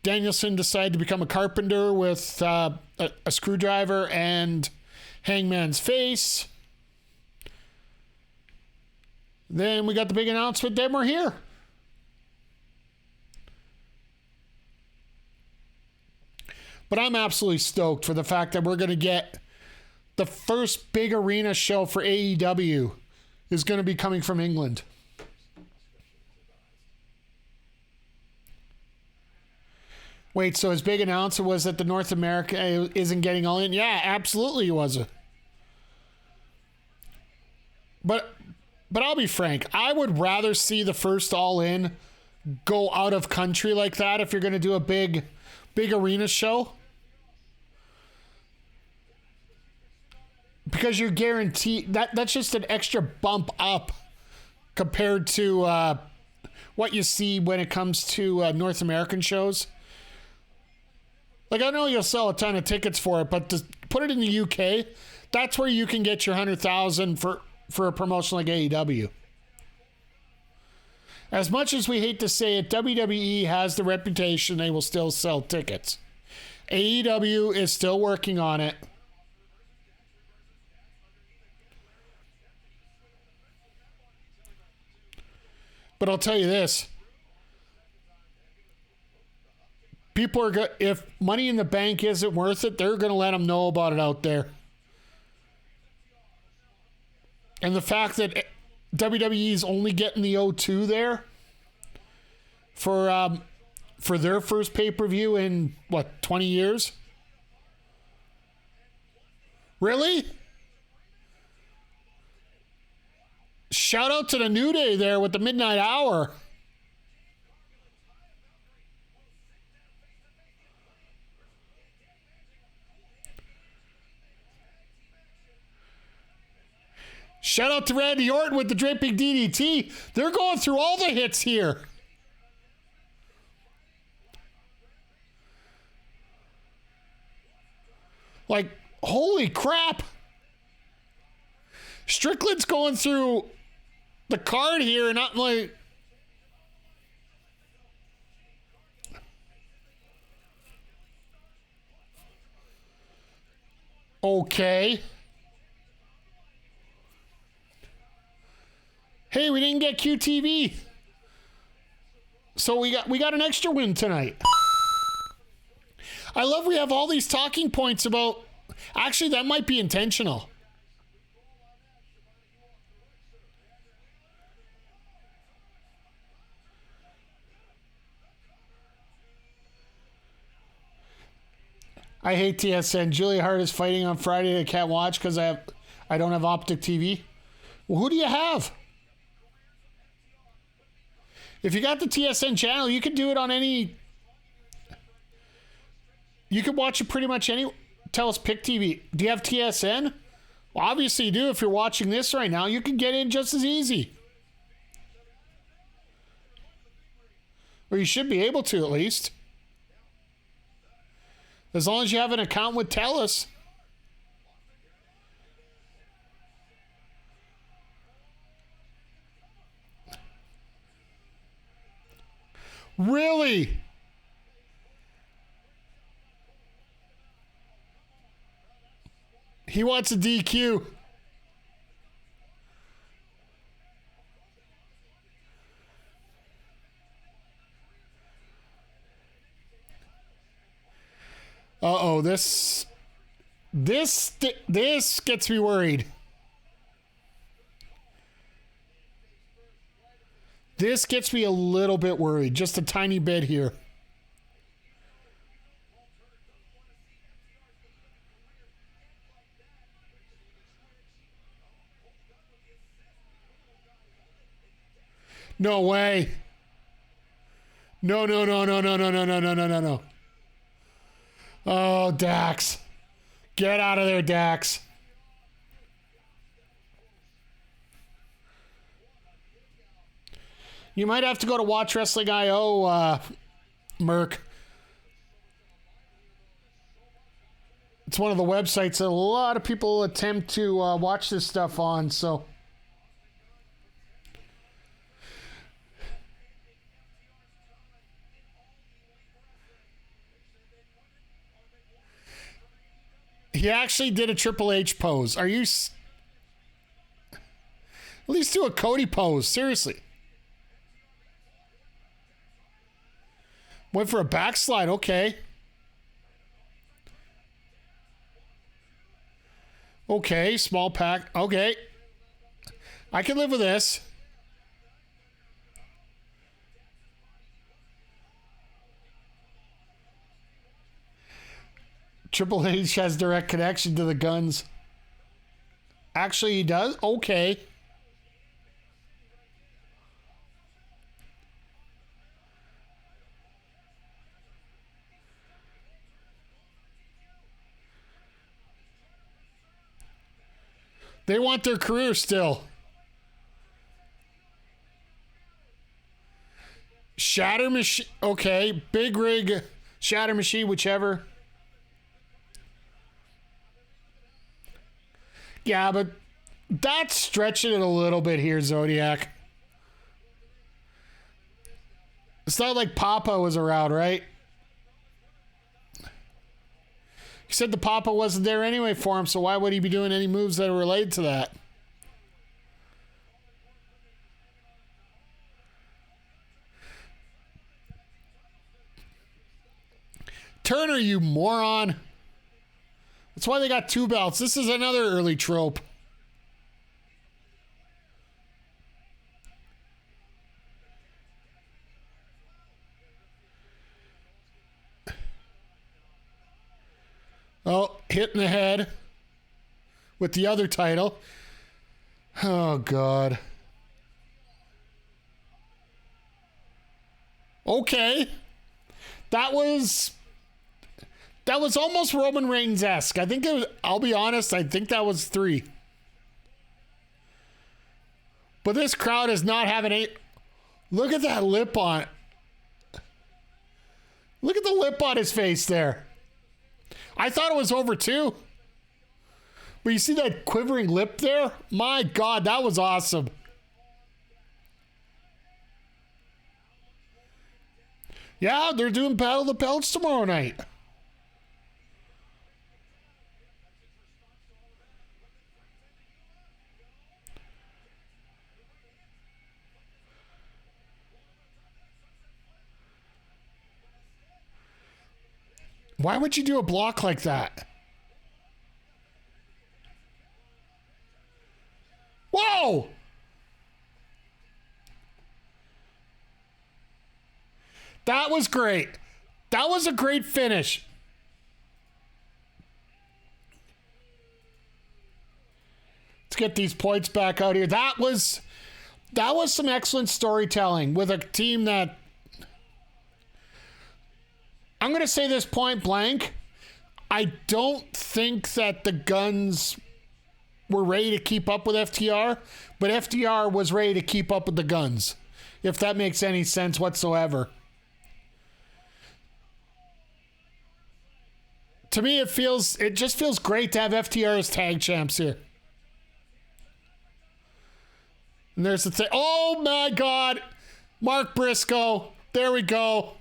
Danielson decided to become a carpenter with a screwdriver and Hangman's face. Then we got the big announcement, then we're here. But I'm absolutely stoked for the fact that we're going to get the first big arena show for AEW is going to be coming from England. Wait, so his big announcement was that the North America isn't getting All In? Yeah, absolutely it was. But I'll be frank, I would rather see the first All In go out of country like that if you're going to do a big arena show. Because you're guaranteed that's just an extra bump up compared to what you see when it comes to North American shows. Like, I know you'll sell a ton of tickets for it, but to put it in the UK, that's where you can get your 100,000 for a promotion like AEW. As much as we hate to say it, WWE has the reputation they will still sell tickets. AEW is still working on it. But I'll tell you this. People are if Money in the Bank isn't worth it, they're going to let them know about it out there. And the fact that WWE is only getting the O2 there for their first pay-per-view in, 20 years? Really? Shout out to the New Day there with the Midnight Hour. Shout out to Randy Orton with the draping DDT. They're going through all the hits here. Like, holy crap. Strickland's going through the card here, not like... Okay. Hey, we didn't get QTV. So we got an extra win tonight. I love we have all these talking points about... Actually, that might be intentional. I hate TSN. Julia Hart is fighting on Friday. I can't watch because I don't have Optic TV. Well, who do you have? If you got the TSN channel, you can do it on any... You can watch it pretty much any... Tell us, Pick TV. Do you have TSN? Well, obviously you do. If you're watching this right now, you can get in just as easy. Or you should be able to, at least. As long as you have an account with TELUS. Really? He wants a DQ. Uh-oh, this gets me worried. This gets me a little bit worried, just a tiny bit here. No way. No. Oh, Dax. Get out of there, Dax. You might have to go to Watch Wrestling IO, Merc. It's one of the websites that a lot of people attempt to watch this stuff on, so... He actually did a Triple H pose. Are you... At least do a Cody pose. Seriously. Went for a backslide. Okay. Okay. Small pack. Okay. I can live with this. Triple H has direct connection to the Guns. Actually, he does? Okay. They want their career still. Shatter Machine. Okay. Big Rig. Shatter Machine, whichever. Yeah, but that's stretching it a little bit here, Zodiac. It's not like Papa was around, right? He said the Papa wasn't there anyway for him, so why would he be doing any moves that are related to that? Turner, you moron. That's why they got two belts. This is another early trope. Oh, hit in the head with the other title. Oh, God. Okay. That was almost Roman Reigns-esque. I think it was, I'll be honest, I think that was 3. But this crowd is not having any. Look at that lip on. Look at the lip on his face there. I thought it was over too. But you see that quivering lip there? My God, that was awesome. Yeah, they're doing Battle of the Belts tomorrow night. Why would you do a block like that? Whoa! That was great. That was a great finish. Let's get these points back out here. That was some excellent storytelling with a team that, I'm going to say this point blank. I don't think that the Guns were ready to keep up with FTR, but FTR was ready to keep up with the Guns, if that makes any sense whatsoever. To me, it just feels great to have FTR as tag champs here. And there's the thing. Oh my God. Mark Briscoe. There we go.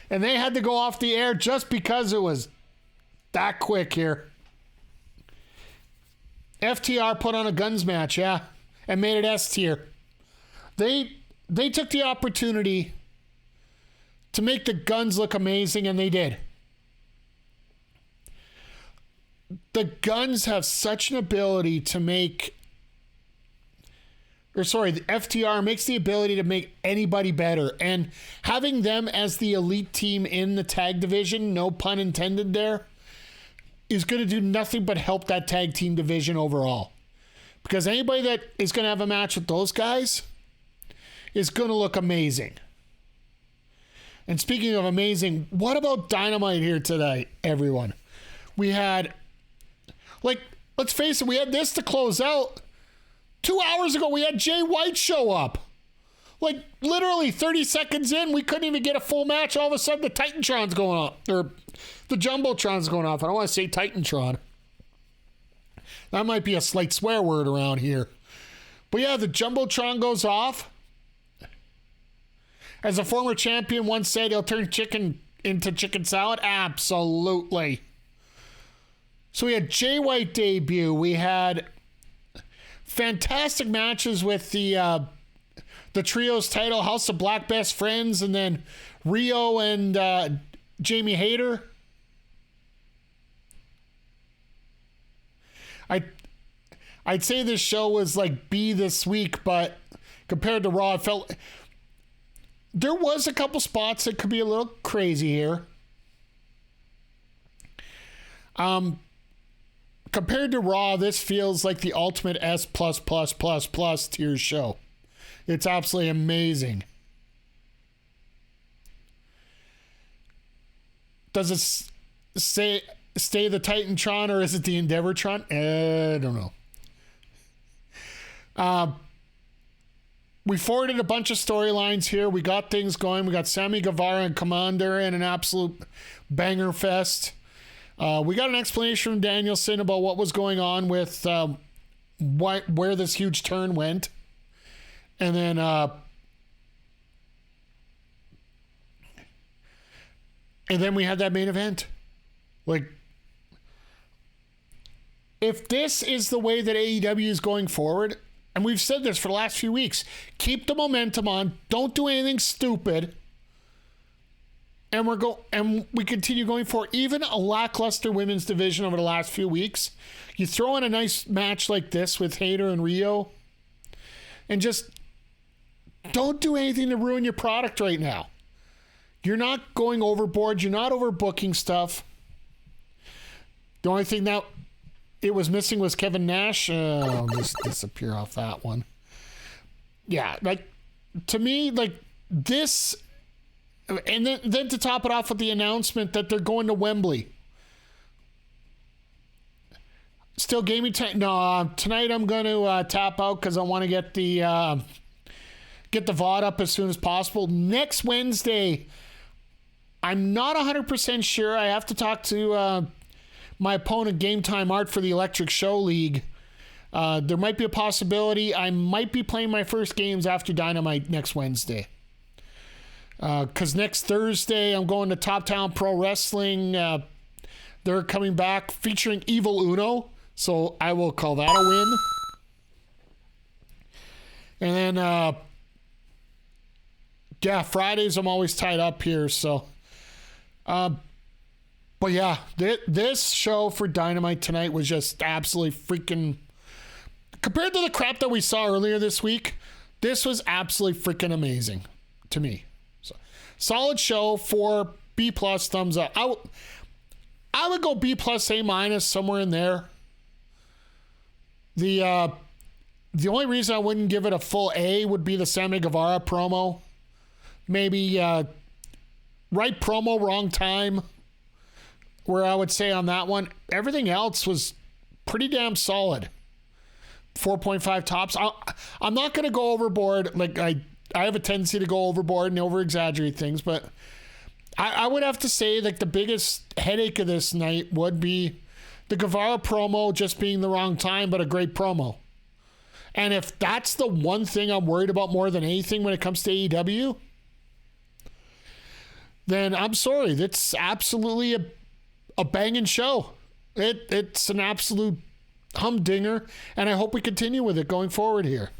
And they had to go off the air just because it was that quick here. FTR put on a Guns match, yeah, and made it S tier. They took the opportunity to make the Guns look amazing, and they did. The Guns have such an ability to make, the FTR makes the ability to make anybody better. And having them as the elite team in the tag division, no pun intended there, is going to do nothing but help that tag team division overall. Because anybody that is going to have a match with those guys is going to look amazing. And speaking of amazing, what about Dynamite here today, everyone? We had, let's face it, we had this to close out. 2 hours ago, we had Jay White show up. Literally 30 seconds in, we couldn't even get a full match. All of a sudden, the Titantron's going off. Or the Jumbotron's going off. I don't want to say Titantron. That might be a slight swear word around here. But yeah, the Jumbotron goes off. As a former champion once said, he'll turn chicken into chicken salad. Absolutely. So we had Jay White debut. We had fantastic matches with the trios title, House of Black Best Friends, and then Riho and Jamie Hayter. I'd say this show was like B this week, but compared to Raw, I felt there was a couple spots that could be a little crazy here. Compared to Raw, this feels like the ultimate S+++ tier show. It's absolutely amazing. Does it stay the Titantron or is it the Endeavortron? I don't know. We forwarded a bunch of storylines here. We got things going. We got Sammy Guevara and Commander in an absolute banger fest. We got an explanation from Danielson about what was going on with where this huge turn went. And then we had that main event. If this is the way that AEW is going forward, and we've said this for the last few weeks, keep the momentum on, don't do anything stupid, and we continue going for even a lackluster women's division over the last few weeks. You throw in a nice match like this with Hayter and Riho, and just don't do anything to ruin your product right now. You're not going overboard. You're not overbooking stuff. The only thing that it was missing was Kevin Nash. I'll just disappear off that one. Yeah, to me, this, and then to top it off with the announcement that they're going to Wembley. Still gaming time? No, tonight I'm going to tap out because I want to get the VOD up as soon as possible. Next Wednesday, I'm not 100% sure. I have to talk to my opponent, Game Time Art, for the Electric Show League. There might be a possibility I might be playing my first games after Dynamite next Wednesday. Because next Thursday, I'm going to Top Town Pro Wrestling. They're coming back featuring Evil Uno. So I will call that a win. And then, Fridays I'm always tied up here. So, but yeah, this show for Dynamite tonight was just absolutely freaking, compared to the crap that we saw earlier this week, this was absolutely freaking amazing to me. So, solid show, 4 B+ thumbs up. I would go B+, A-, somewhere in there. The only reason I wouldn't give it a full A would be the Sammy Guevara promo. Maybe right promo, wrong time, where I would say on that one. Everything else was pretty damn solid. 4.5 tops. I'm not going to go overboard. Like I have a tendency to go overboard and over-exaggerate things, but I would have to say like the biggest headache of this night would be the Guevara promo just being the wrong time, but a great promo. And if that's the one thing I'm worried about more than anything when it comes to AEW, then I'm sorry. That's absolutely a banging show. It's an absolute humdinger, and I hope we continue with it going forward here.